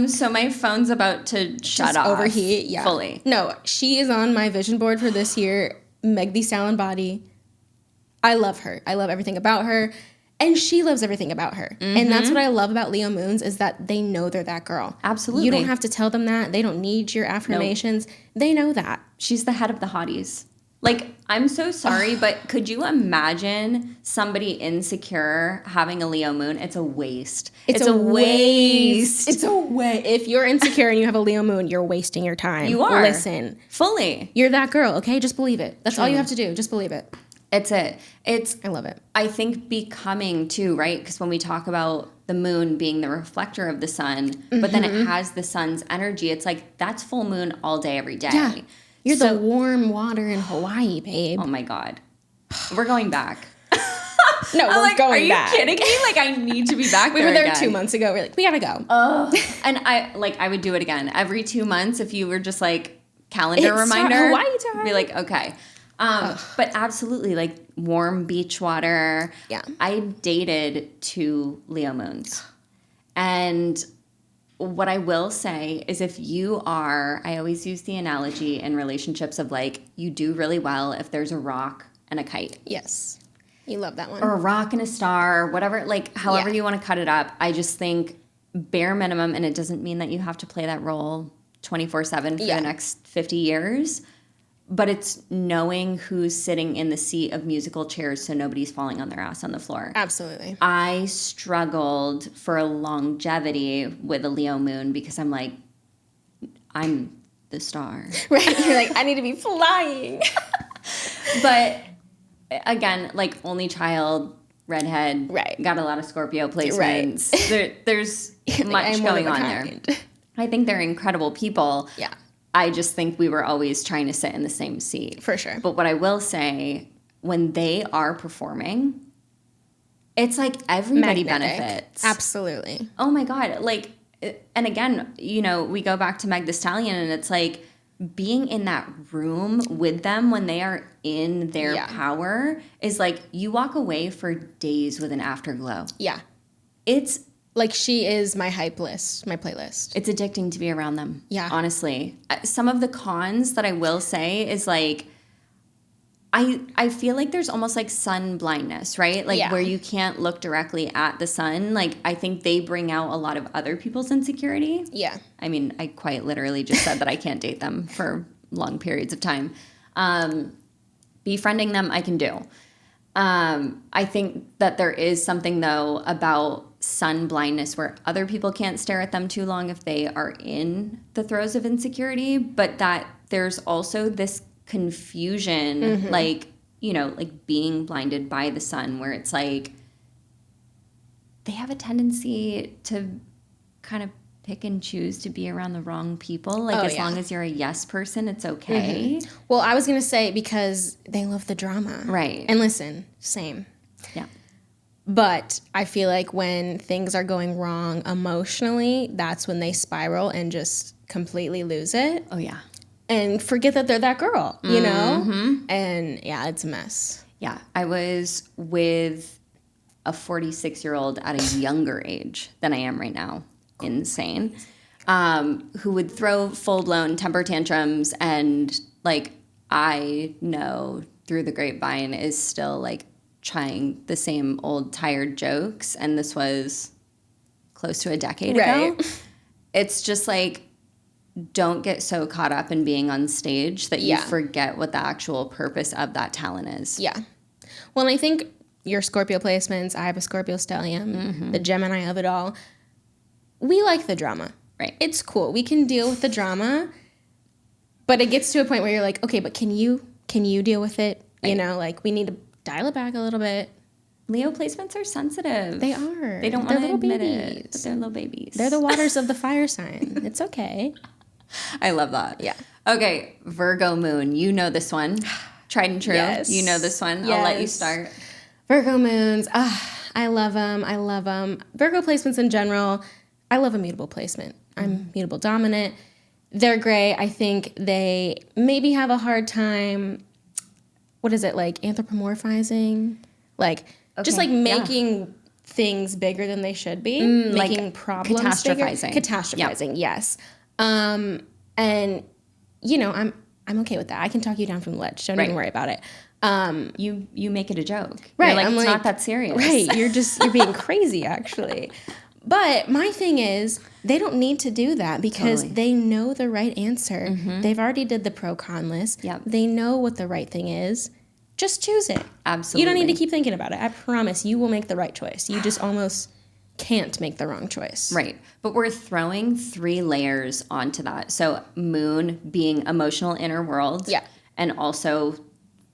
so my phone's about to shut off. Overheat, yeah. Fully. No, she is on my vision board for this year. Meg the Stallion body. I love her. I love everything about her. And she loves everything about her. And that's what I love about Leo moons is that they know they're that girl. Absolutely. You don't have to tell them that. They don't need your affirmations. Nope. They know that. She's the head of the hotties. Like, I'm so sorry, but could you imagine somebody insecure having a Leo moon? It's a waste. It's a waste. It's a waste. If you're insecure and you have a Leo moon, you're wasting your time. You are. Listen. Fully. You're that girl, okay? Just believe it. That's all you have to do. Just believe it. It's it. I love it. I think becoming too, right? Because when we talk about the moon being the reflector of the sun, but then it has the sun's energy, it's like that's full moon all day, every day. Yeah. You're the warm water in Hawaii, babe. Oh my God. We're going back. No, we're going back. Are you kidding me? Like, I need to be back We were there 2 months ago. We're like, we gotta go. And I would do it again. Every 2 months, if you were just like calendar reminder. Hawaii time. Be like, okay. But absolutely, like warm beach water. Yeah. I dated 2 Leo moons. And what I will say is if you are, I always use the analogy in relationships of like, you do really well if there's a rock and a kite. Yes. You love that one. Or a rock and a star, whatever, like however you want to cut it up. I just think bare minimum, and it doesn't mean that you have to play that role 24/7 for the next 50 years. But it's knowing who's sitting in the seat of musical chairs so nobody's falling on their ass on the floor. Absolutely. I struggled for a longevity with a Leo moon because I'm like, I'm the star. Right. You're like, I need to be flying. But again, like only child, redhead, right. Got a lot of Scorpio placements. Right. There's much going on there. I think they're incredible people. Yeah. I just think we were always trying to sit in the same seat. For sure. But what I will say, when they are performing, it's like everybody benefits. Absolutely. Oh my God. Like, and again, we go back to Meg the Stallion and it's like being in that room with them when they are in their power is like you walk away for days with an afterglow. Yeah. It's like she is my hype list, my playlist. It's addicting to be around them. Yeah. Honestly. Some of the cons that I will say is like, I feel like there's almost like sun blindness, right? Like where you can't look directly at the sun. Like I think they bring out a lot of other people's insecurity. Yeah. I mean, I quite literally just said that I can't date them for long periods of time. Befriending them, I can do. I think that there is something though about sun blindness where other people can't stare at them too long if they are in the throes of insecurity, but that there's also this confusion, like being blinded by the sun where it's like they have a tendency to kind of pick and choose to be around the wrong people. Like, as long as you're a yes person, it's okay. Mm-hmm. Well, I was going to say because they love the drama. Right. And listen, same. Yeah. But I feel like when things are going wrong emotionally, that's when they spiral and just completely lose it. Oh, yeah. And forget that they're that girl, you know? And yeah, it's a mess. Yeah. I was with a 46-year-old at a younger age than I am right now. Insane. Who would throw full-blown temper tantrums, and like I know through the grapevine is still like trying the same old tired jokes, and this was close to a decade ago. It's just like, don't get so caught up in being on stage that you forget what the actual purpose of that talent is. Yeah. Well, and I think your Scorpio placements, I have a Scorpio stellium, the Gemini of it all, we like the drama. Right. It's cool. We can deal with the drama, but it gets to a point where you're like, okay, but can you deal with it? Right. You know, like we need to dial it back a little bit. Leo placements are sensitive. They are. They don't want to admit it, but they're little babies. They're the waters of the fire sign. It's okay. I love that. Yeah. Okay, Virgo moon. You know this one. Tried and true. Yes. You know this one. Yes. I'll let you start. Virgo moons. I love them. I love them. Virgo placements in general. I love a mutable placement. I'm mutable dominant. They're great. I think they maybe have a hard time, what is it, like anthropomorphizing? Like, just like making things bigger than they should be. Making like problems catastrophizing. Bigger. Catastrophizing, yes. And, you know, I'm okay with that. I can talk you down from the ledge. Don't even worry about it. You make it a joke. Right. You're like, I'm it's like, not that serious. Right. You're being crazy, actually. But my thing is, they don't need to do that because they know the right answer. They've already did the pro-con list. Yep. They know what the right thing is. Just choose it. Absolutely. You don't need to keep thinking about it. I promise you will make the right choice. You just almost can't make the wrong choice. Right. But we're throwing 3 layers onto that. So moon being emotional inner world. Yeah. And also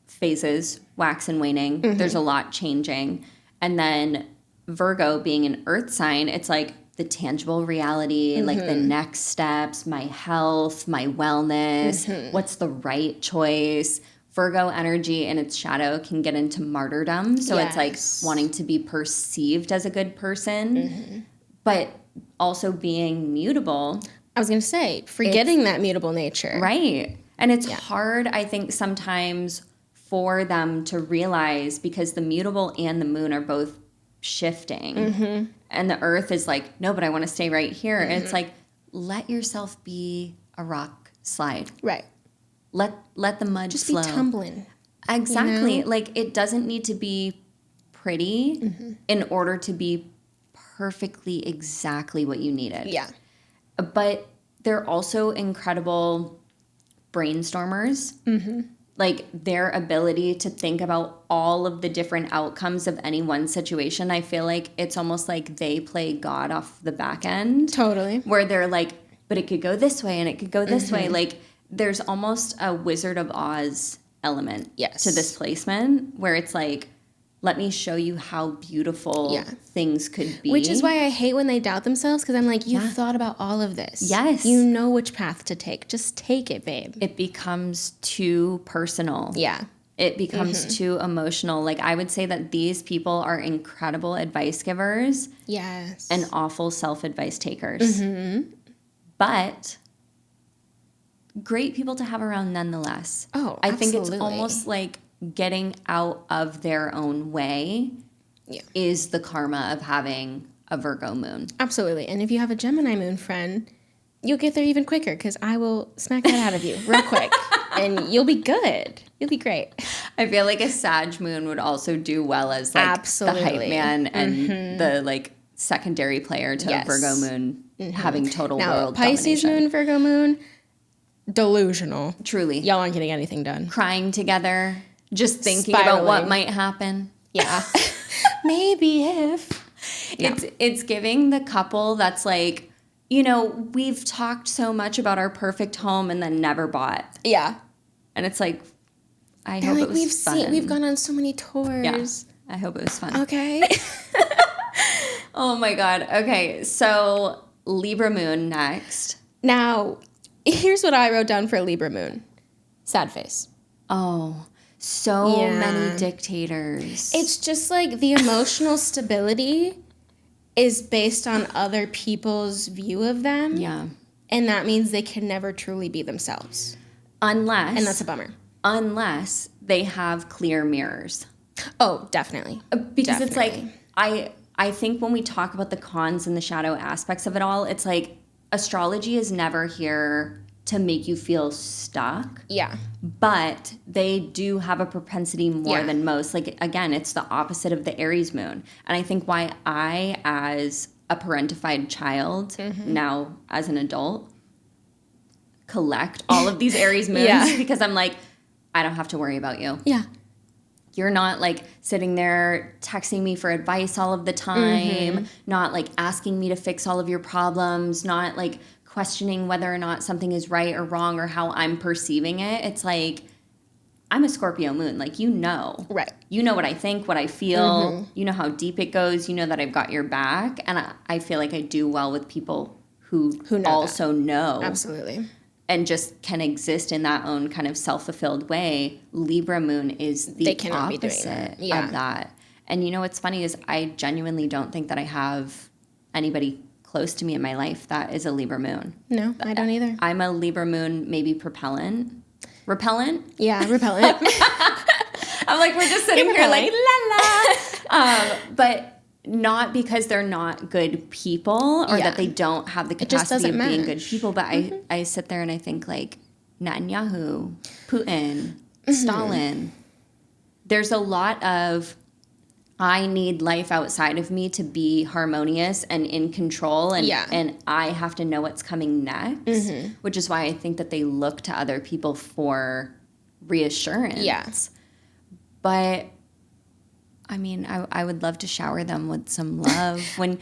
phases, wax and waning. There's a lot changing. And then Virgo being an earth sign, it's like the tangible reality, like the next steps, my health, my wellness, what's the right choice. Virgo energy in its shadow can get into martyrdom. So it's like wanting to be perceived as a good person, but also being mutable. I was going to say, forgetting that mutable nature. Right. And it's hard, I think, sometimes for them to realize because the mutable and the moon are both shifting. And the earth is like, no, but I want to stay right here. And it's like, let yourself be a rock slide. Right. Let the mud just flow. Be tumbling. Exactly. You know? Like it doesn't need to be pretty in order to be perfectly exactly what you needed. Yeah. But they're also incredible brainstormers. Like their ability to think about all of the different outcomes of any one situation. I feel like it's almost like they play God off the back end. Totally. Where they're like, but it could go this way and it could go this way. Like there's almost a Wizard of Oz element to this placement where it's like, let me show you how beautiful things could be. Which is why I hate when they doubt themselves because I'm like, you've thought about all of this. Yes. You know which path to take. Just take it, babe. It becomes too personal. Yeah. It becomes too emotional. Like I would say that these people are incredible advice givers. Yes. And awful self-advice takers. But great people to have around nonetheless. Oh, I think absolutely. it's almost like getting out of their own way is the karma of having a Virgo moon. Absolutely. And if you have a Gemini moon friend, you'll get there even quicker because I will smack that out of you real quick. And you'll be good. You'll be great. I feel like a Sag moon would also do well as like the hype man and the like secondary player to a Virgo moon having total world Pisces domination. moon, Virgo moon, delusional. Truly. Y'all aren't getting anything done. Crying together. Just thinking about what might happen. Yeah. Maybe if. It's giving the couple that's like, you know, we've talked so much about our perfect home and then never bought. Yeah. And it's like, I hope it was fun. We've gone on so many tours. Yeah. I hope it was fun. Okay. Oh my God. Okay. So Libra moon next. Now, here's what I wrote down for Libra moon. Sad face. Oh, so many dictators. It's just like the emotional stability is based on other people's view of them. Yeah. And that means they can never truly be themselves. Unless. And that's a bummer. Unless they have clear mirrors. Oh, definitely. Because it's like, I think when we talk about the cons and the shadow aspects of it all, it's like astrology is never here to make you feel stuck. Yeah. But they do have a propensity more than most. Like, again, it's the opposite of the Aries moon. And I think why I, as a parentified child, now as an adult, collect all of these Aries moons because I'm like, I don't have to worry about you. Yeah. You're not like sitting there texting me for advice all of the time, not like asking me to fix all of your problems, not like questioning whether or not something is right or wrong or how I'm perceiving it. It's like, I'm a Scorpio moon. Like, you know. Right. You know what I think, what I feel. You know how deep it goes. You know that I've got your back. And I feel like I do well with people who know also know. Absolutely. And just can exist in that own kind of self-fulfilled way. Libra moon is the opposite of that. And you know what's funny is I genuinely don't think that I have anybody close to me in my life that is a Libra moon. No, I don't either. I'm a Libra moon, maybe repellent. Yeah, repellent. I'm like, we're just sitting here like, la la. But not because they're not good people or that they don't have the capacity of being good people. But I sit there and I think like Netanyahu, Putin, Stalin. There's a lot of, I need life outside of me to be harmonious and in control. And I have to know what's coming next, which is why I think that they look to other people for reassurance. Yes. But I mean, I would love to shower them with some love. When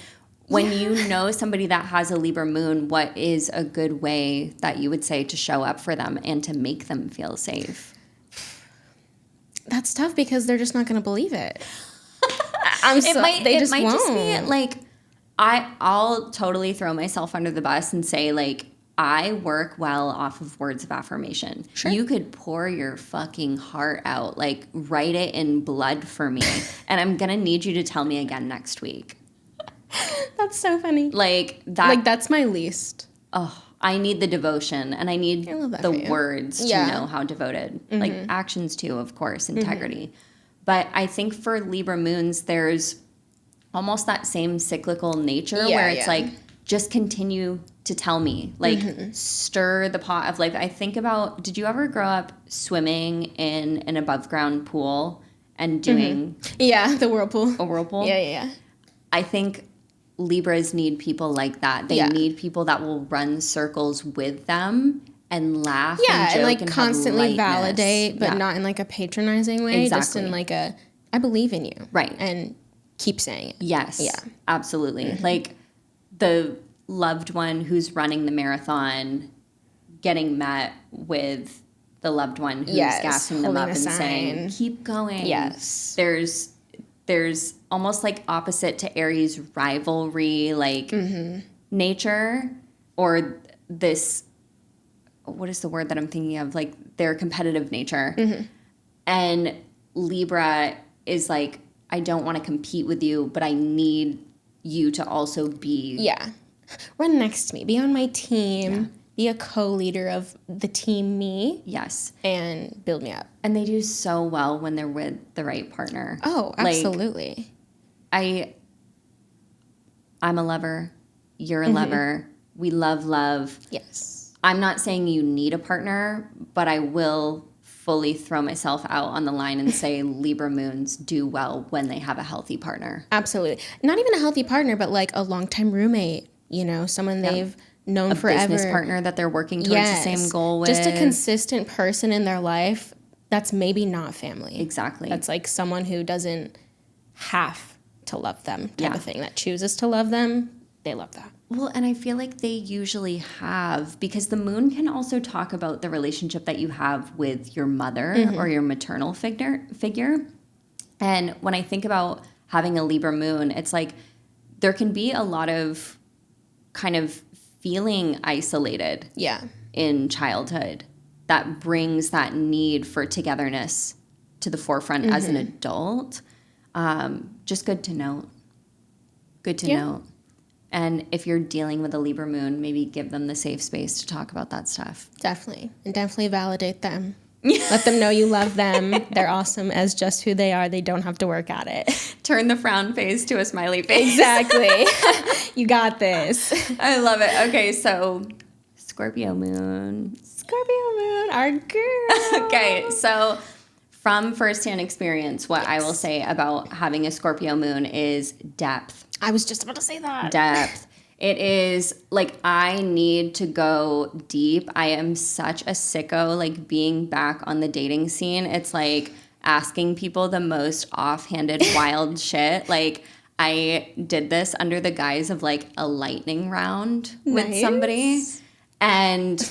you know somebody that has a Libra moon, what is a good way that you would say to show up for them and to make them feel safe? That's tough because they're just not going to believe it. It might just be like, I'll totally throw myself under the bus and say like, I work well off of words of affirmation. Sure. You could pour your fucking heart out, like write it in blood for me. And I'm going to need you to tell me again next week. That's so funny. Like that. Like that's my least. Oh, I need the devotion and I need the words to know how devoted. Like actions too, of course, integrity. But I think for Libra moons, there's almost that same cyclical nature where it's like, just continue to tell me, like stir the pot of like, I think about, did you ever grow up swimming in an above ground pool and doing the whirlpool? A whirlpool? Yeah. I think Libras need people like that. They need people that will run circles with them and laugh and joke like and constantly have validate, but not in like a patronizing way. Just in like a, I believe in you. Right. And keep saying it. Yes. Yeah. Absolutely. Like the loved one who's running the marathon getting met with the loved one who's gassing them up and saying, keep going. Yes. There's almost like opposite to Aries rivalry, like nature, or this, what is the word that I'm thinking of? Like their competitive nature. And Libra is like, I don't want to compete with you, but I need you to also be. Yeah. Run next to me. Be on my team. Be a co-leader of the team me. Yes. And build me up. And they do so well when they're with the right partner. Oh, absolutely. Like, I'm a lover. You're a lover. We love. Yes. I'm not saying you need a partner, but I will fully throw myself out on the line and say Libra moons do well when they have a healthy partner. Absolutely. Not even a healthy partner, but like a longtime roommate, you know, someone they've known forever. A business partner that they're working towards the same goal with. Just a consistent person in their life that's maybe not family. Exactly. That's like someone who doesn't have to love them type of thing, that chooses to love them. They love that. Well, and I feel like they usually have, because the moon can also talk about the relationship that you have with your mother or your maternal figure. And when I think about having a Libra moon, it's like there can be a lot of kind of feeling isolated Yeah. in childhood that brings that need for togetherness to the forefront as an adult. Just good to note. Good to note. And if you're dealing with a Libra moon, maybe give them the safe space to talk about that stuff. Definitely. And definitely validate them. Let them know you love them. They're awesome as just who they are. They don't have to work at it. Turn the frown face to a smiley face. Exactly. You got this. I love it. Okay, so Scorpio moon. Scorpio moon, our girl. Okay, so from firsthand experience, what I will say about having a Scorpio moon is depth. I was just about to say that. Depth. It is like I need to go deep. I am such a sicko, like being back on the dating scene. It's like asking people the most offhanded, wild shit. Like I did this under the guise of like a lightning round with somebody and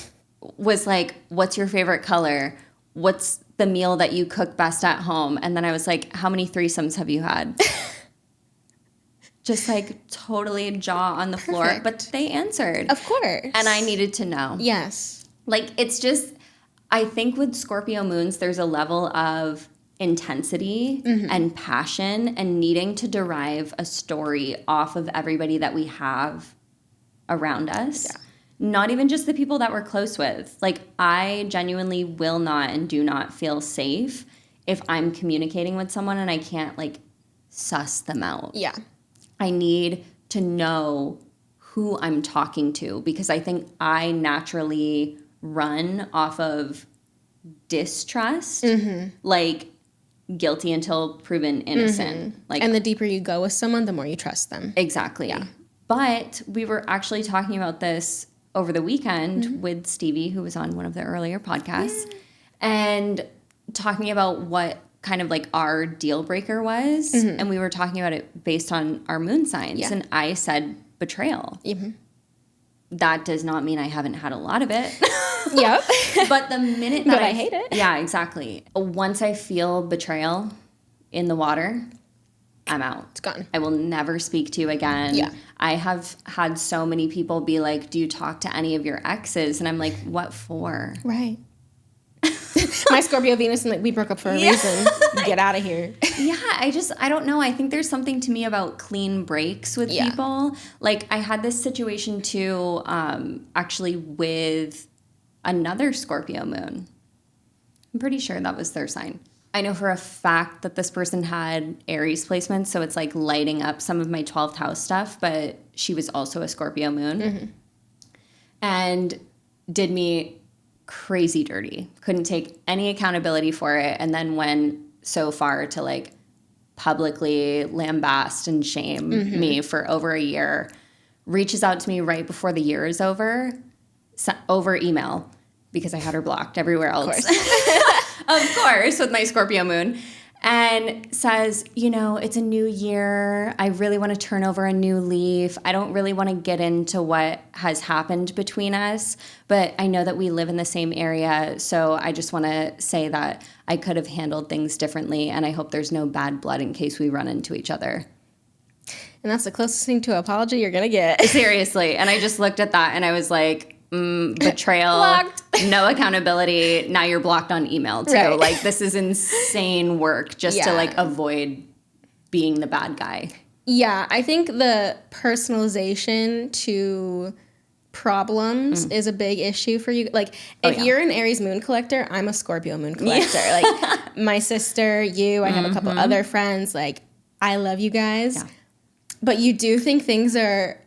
was like, what's your favorite color? What's the meal that you cook best at home? And then I was like, how many threesomes have you had? Just like totally jaw on the floor, but they answered. Of course. And I needed to know. Yes. Like it's just, I think with Scorpio moons, there's a level of intensity and passion and needing to derive a story off of everybody that we have around us. Yeah. Not even just the people that we're close with. Like I genuinely will not and do not feel safe if I'm communicating with someone and I can't like suss them out. Yeah. I need to know who I'm talking to because I think I naturally run off of distrust, like guilty until proven innocent. Like, and the deeper you go with someone, the more you trust them. Exactly. Yeah. But we were actually talking about this over the weekend with Stevie, who was on one of the earlier podcasts, and talking about what kind of like our deal breaker was. And we were talking about it based on our moon signs. Yeah. And I said betrayal. That does not mean I haven't had a lot of it. Yep. But the minute that I hate it. Yeah, exactly. Once I feel betrayal in the water, I'm out. It's gone. I will never speak to you again. Yeah. I have had so many people be like, do you talk to any of your exes? And I'm like, what for? Right. My Scorpio Venus, and like we broke up for a reason. Get out of here. Yeah, I don't know. I think there's something to me about clean breaks with people. Like I had this situation too, actually with another Scorpio moon. I'm pretty sure that was their sign. I know for a fact that this person had Aries placements, so it's like lighting up some of my 12th house stuff, but she was also a Scorpio moon. And did me crazy dirty. Couldn't take any accountability for it, and then went so far to like publicly lambast and shame me for over a year. Reaches out to me right before the year is over email because I had her blocked everywhere else. Of course, with my Scorpio moon. And says, you know, it's a new year. I really want to turn over a new leaf. I don't really want to get into what has happened between us, but I know that we live in the same area. So I just want to say that I could have handled things differently. And I hope there's no bad blood in case we run into each other. And that's the closest thing to apology you're going to get. Seriously. And I just looked at that and I was like, betrayal, blocked. No accountability. Now you're blocked on email too. Right. Like this is insane work just to like avoid being the bad guy. Yeah, I think the personalization to problems is a big issue for you. Like if you're an Aries moon collector, I'm a Scorpio moon collector. Like my sister, you, I have a couple other friends. Like I love you guys, but you do think things are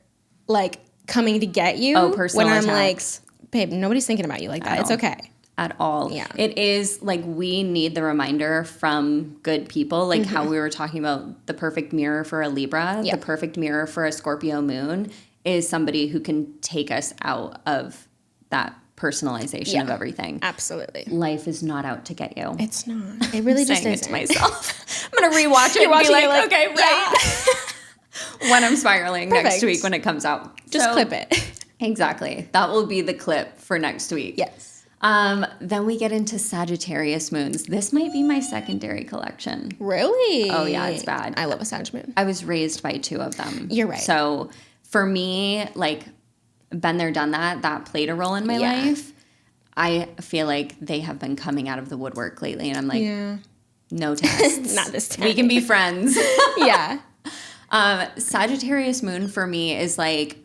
like coming to get you personal when I'm attacks. Like, babe, nobody's thinking about you like that. It's okay. At all. Yeah. It is like we need the reminder from good people, like how we were talking about the perfect mirror for a Libra, the perfect mirror for a Scorpio moon is somebody who can take us out of that personalization of everything. Absolutely. Life is not out to get you. It's not. It really just isn't. It to myself. I'm going to rewatch it and be like, okay, right. When I'm spiraling next week when it comes out. Just clip it. Exactly. That will be the clip for next week. Yes. Then we get into Sagittarius moons. This might be my secondary collection. Really? Oh, yeah, it's bad. I love a Sag moon. I was raised by two of them. You're right. So for me, like been there, done that. That played a role in my Yeah. life. I feel like they have been coming out of the woodwork lately, and I'm like, no tests. Not this time. We can be friends. Yeah. Sagittarius moon for me is like,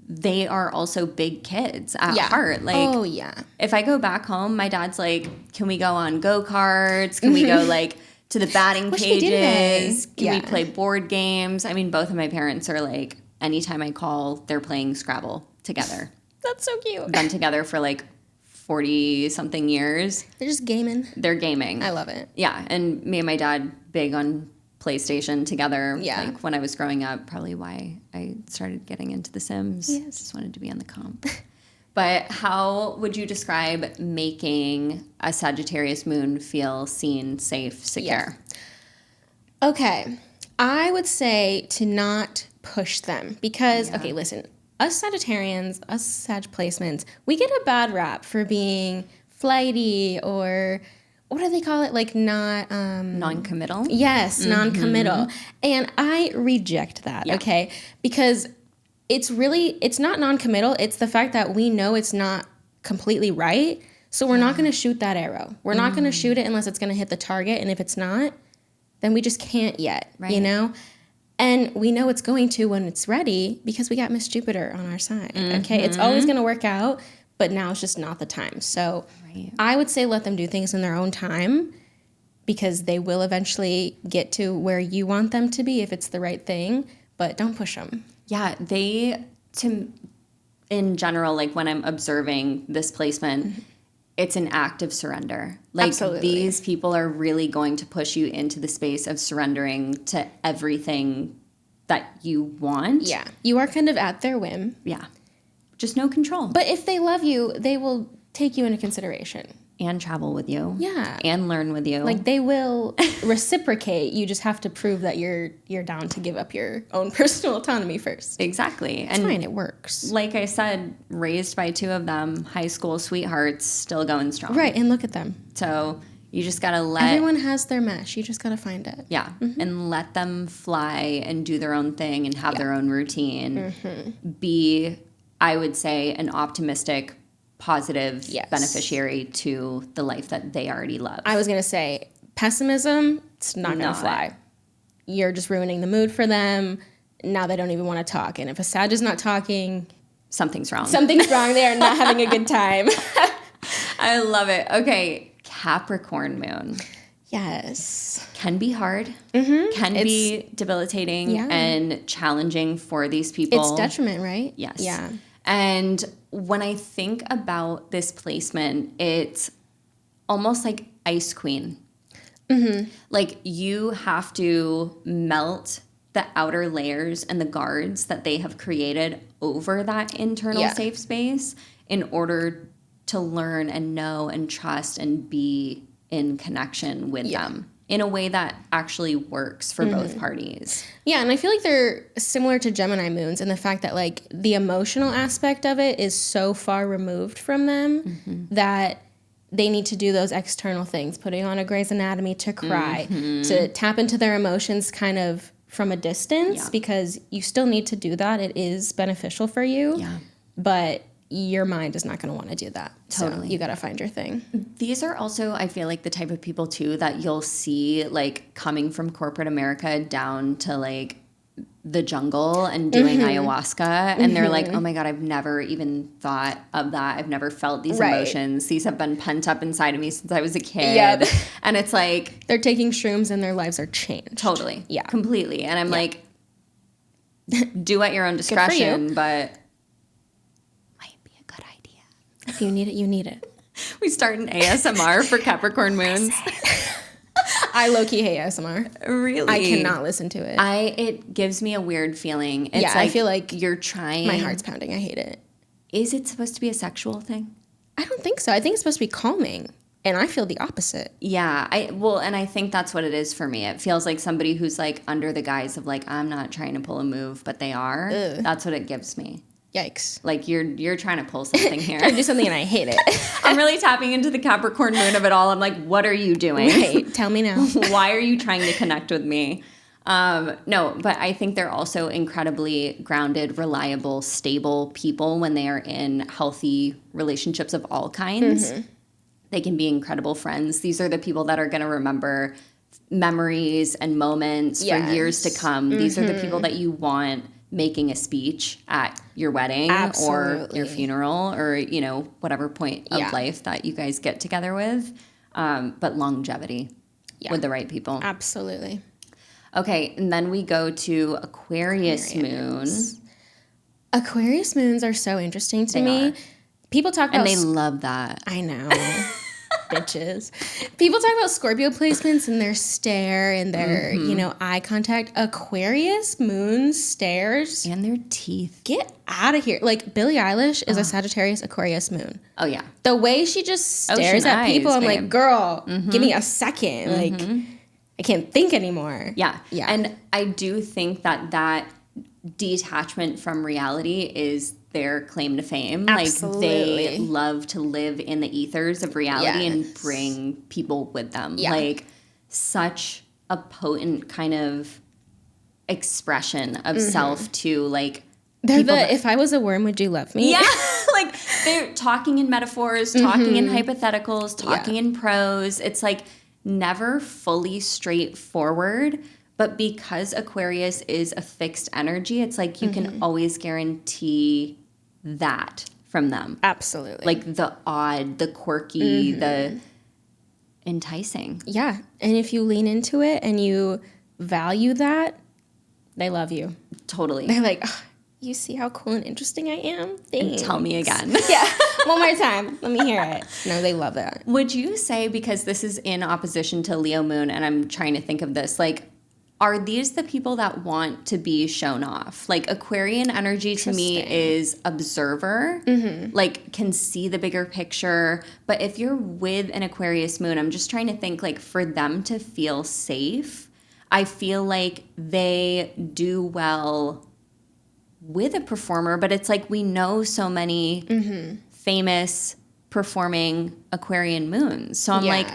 they are also big kids at heart. Like, oh, yeah. if I go back home, my dad's like, can we go on go-karts? Can we go like to the batting What should we do today? cages? Can we play board games? I mean, both of my parents are like, anytime I call, they're playing Scrabble together. That's so cute. Been together for like 40-something years. They're just gaming. They're gaming. I love it. Yeah, and me and my dad big on PlayStation together. Yeah. Like when I was growing up, probably why I started getting into The Sims. Yes. Just wanted to be on the comp. But how would you describe making a Sagittarius moon feel seen, safe, secure? Yeah. Okay. I would say to not push them because, okay, listen, us Sagittarians, us Sag placements, we get a bad rap for being flighty or what do they call it? Like not Non-committal? Yes, non-committal. And I reject that, okay? Because it's not non-committal. It's the fact that we know it's not completely right. So we're not going to shoot that arrow. We're not going to shoot it unless it's going to hit the target. And if it's not, then we just can't yet, you know? And we know it's going to when it's ready because we got Miss Jupiter on our side, okay? It's always going to work out, but now it's just not the time. So I would say let them do things in their own time because they will eventually get to where you want them to be if it's the right thing, but don't push them. Yeah, in general, like when I'm observing this placement, it's an act of surrender. Like Absolutely. These people are really going to push you into the space of surrendering to everything that you want. Yeah, you are kind of at their whim. Yeah. Just no control. But if they love you, they will take you into consideration. And travel with you. Yeah. And learn with you. Like they will reciprocate. You just have to prove that you're down to give up your own personal autonomy first. Exactly. It's fine, it works. Like I said, raised by two of them, high school sweethearts, still going strong. Right, and look at them. So you just gotta let everyone has their mesh. You just gotta find it. Yeah. And let them fly and do their own thing and have their own routine. Be, I would say, an optimistic, positive beneficiary to the life that they already love. I was going to say, pessimism, it's not going to fly. You're just ruining the mood for them. Now they don't even want to talk. And if a Sag is not talking... Something's wrong. Something's wrong. They are not having a good time. I love it. Okay, Capricorn moon. Yes. Can be hard. Can be debilitating and challenging for these people. It's detriment, right? Yes. Yeah. And when I think about this placement, it's almost like Ice Queen. Like you have to melt the outer layers and the guards that they have created over that internal safe space in order to learn and know and trust and be in connection with them in a way that actually works for both parties. Yeah, and I feel like they're similar to Gemini moons in the fact that, like, the emotional aspect of it is so far removed from them that they need to do those external things, putting on a Grey's Anatomy to cry, to tap into their emotions kind of from a distance because you still need to do that. It is beneficial for you, but your mind is not going to want to do that. Totally. So you got to find your thing. These are also, I feel like, the type of people, too, that you'll see, like, coming from corporate America down to, like, the jungle and doing ayahuasca. And they're like, oh, my God, I've never even thought of that. I've never felt these emotions. These have been pent up inside of me since I was a kid. And it's like... They're taking shrooms and their lives are changed. Totally. Yeah. Completely. And I'm like, do at your own discretion, but... If you need it, you need it. We start an ASMR for Capricorn moons. I low-key hate ASMR. Really? I cannot listen to it. It gives me a weird feeling. It's I feel like you're trying. My heart's pounding. I hate it. Is it supposed to be a sexual thing? I don't think so. I think it's supposed to be calming. And I feel the opposite. Yeah. And I think that's what it is for me. It feels like somebody who's like under the guise of like, I'm not trying to pull a move, but they are. Ugh. That's what it gives me. Yikes. Like you're trying to pull something here. I do something and I hate it. I'm really tapping into the Capricorn moon of it all. I'm like, what are you doing? Right. Tell me now. Why are you trying to connect with me? No, but I think they're also incredibly grounded, reliable, stable people when they are in healthy relationships of all kinds. They can be incredible friends. These are the people that are going to remember memories and moments for years to come. These are the people that you want making a speech at your wedding or your funeral or, you know, whatever point of life that you guys get together with. But longevity with the right people. Absolutely. Okay, and then we go to Aquarius Moon. Aquarius moons are so interesting to me. People talk about... And they love that. I know. Bitches. People talk about Scorpio placements and their stare and their, you know, eye contact. Aquarius moon stares. And their teeth. Get out of here. Like, Billie Eilish is a Sagittarius Aquarius moon. Oh, yeah. The way she just stares at people, I'm like, girl, give me a second. Like, I can't think anymore. Yeah. And I do think that detachment from reality is their claim to fame. Absolutely. Like, they love to live in the ethers of reality and bring people with them. Like, such a potent kind of expression of self to, like, they're if I was a worm, would you love me? Yeah. Like, they're talking in metaphors, talking in hypotheticals, talking in prose. It's like never fully straightforward. But because Aquarius is a fixed energy, it's like you can always guarantee that from them. Absolutely. Like the odd, the quirky, the enticing. Yeah. And if you lean into it and you value that, they love you. Totally. They're like, oh, you see how cool and interesting I am? Thanks. And tell me again. Yeah. One more time. Let me hear it. No, they love that. Would you say, because this is in opposition to Leo Moon, and I'm trying to think of this, like, are these the people that want to be shown off? Like, Aquarian energy to me is observer, like, can see the bigger picture. But if you're with an Aquarius moon, I'm just trying to think, like, for them to feel safe, I feel like they do well with a performer. But it's like we know so many famous performing Aquarian moons. So I'm like,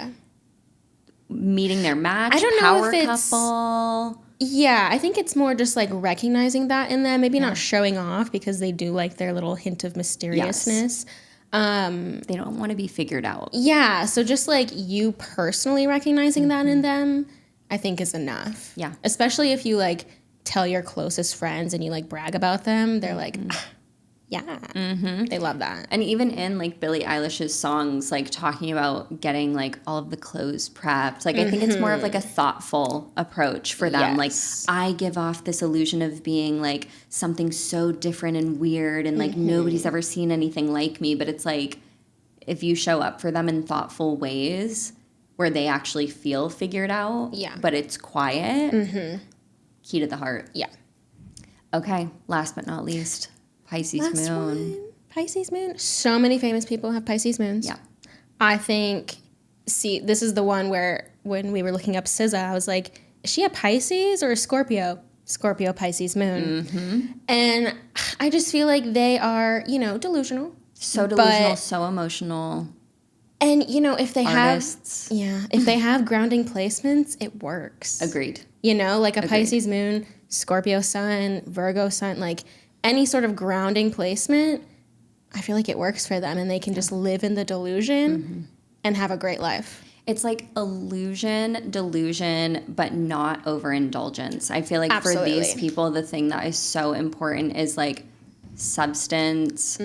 meeting their match, I don't know if it's couple. Yeah, I think it's more just like recognizing that in them, maybe not showing off because they do like their little hint of mysteriousness. They don't want to be figured out. Yeah, so just like you personally recognizing that in them, I think is enough. Yeah. Especially if you like tell your closest friends and you like brag about them, they're like, they love that. And even in like Billie Eilish's songs, like talking about getting like all of the clothes prepped, like I think it's more of like a thoughtful approach for them. Like, I give off this illusion of being like something so different and weird and like nobody's ever seen anything like me. But it's like if you show up for them in thoughtful ways where they actually feel figured out, but it's quiet, key to the heart. Yeah. Okay, last but not least, Pisces moon. Pisces moon. So many famous people have Pisces moons. Yeah. I think, see, this is the one where when we were looking up SZA, I was like, is she a Pisces or a Scorpio? Scorpio, Pisces moon. And I just feel like they are, you know, delusional. So delusional, so emotional. And, you know, if they artists. if they have grounding placements, it works. Agreed. You know, like a Pisces moon, Scorpio sun, Virgo sun, like any sort of grounding placement, I feel like it works for them and they can just live in the delusion and have a great life. It's like illusion, delusion, but not overindulgence. I feel like for these people, the thing that is so important is like substance,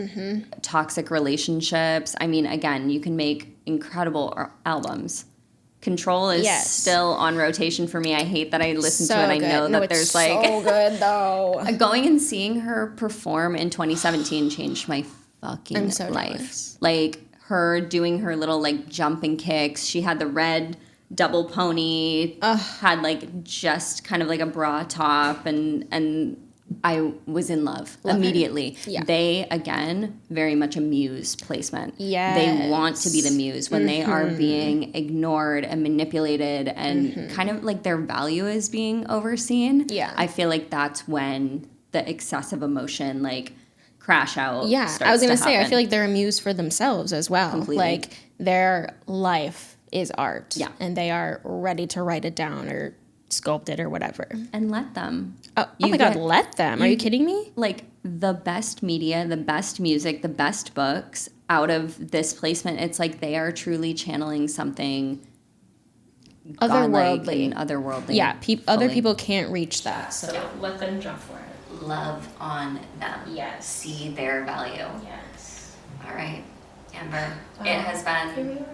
toxic relationships. I mean, again, you can make incredible albums. Control is still on rotation for me. I hate that I listen to it. I know that there's like so good though. Going and seeing her perform in 2017 changed my fucking life. Jealous. Like her doing her little like jumping kicks. She had the red double pony, had like just kind of like a bra top, and I was in love immediately. Yeah. They, again, very much a muse placement. Yes. They want to be the muse when they are being ignored and manipulated and kind of like their value is being overseen. Yeah. I feel like that's when the excessive emotion, like, crash out. Yeah. I was going to say, I feel like they're a muse for themselves as well. Completely. Like, their life is art. Yeah. And they are ready to write it down or sculpt it or whatever. And let them. Oh my God, let them. Are you kidding me? Like the best media, the best music, the best books out of this placement, it's like they are truly channeling something Otherworldly. and otherworldly. Yeah, other people can't reach that. So let them jump for it. Love on them. Yes. See their value. Yes. All right, Amber. It has been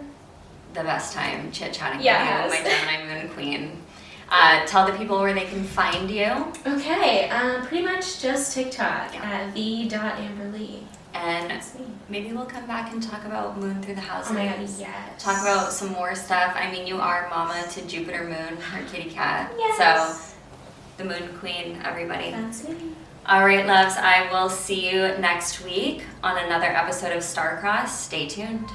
the best time chit-chatting with Yes. you, my Gemini Moon Queen. Tell the people where they can find you. Okay, pretty much just TikTok at the.amberlee. And That's me. maybe we'll come back and talk about Moon through the houses. Oh my God, yes. Talk about some more stuff. I mean, you are mama to Jupiter Moon, her kitty cat. Yes. So, the Moon Queen, everybody. That's me. All right, loves. I will see you next week on another episode of Starcross. Stay tuned.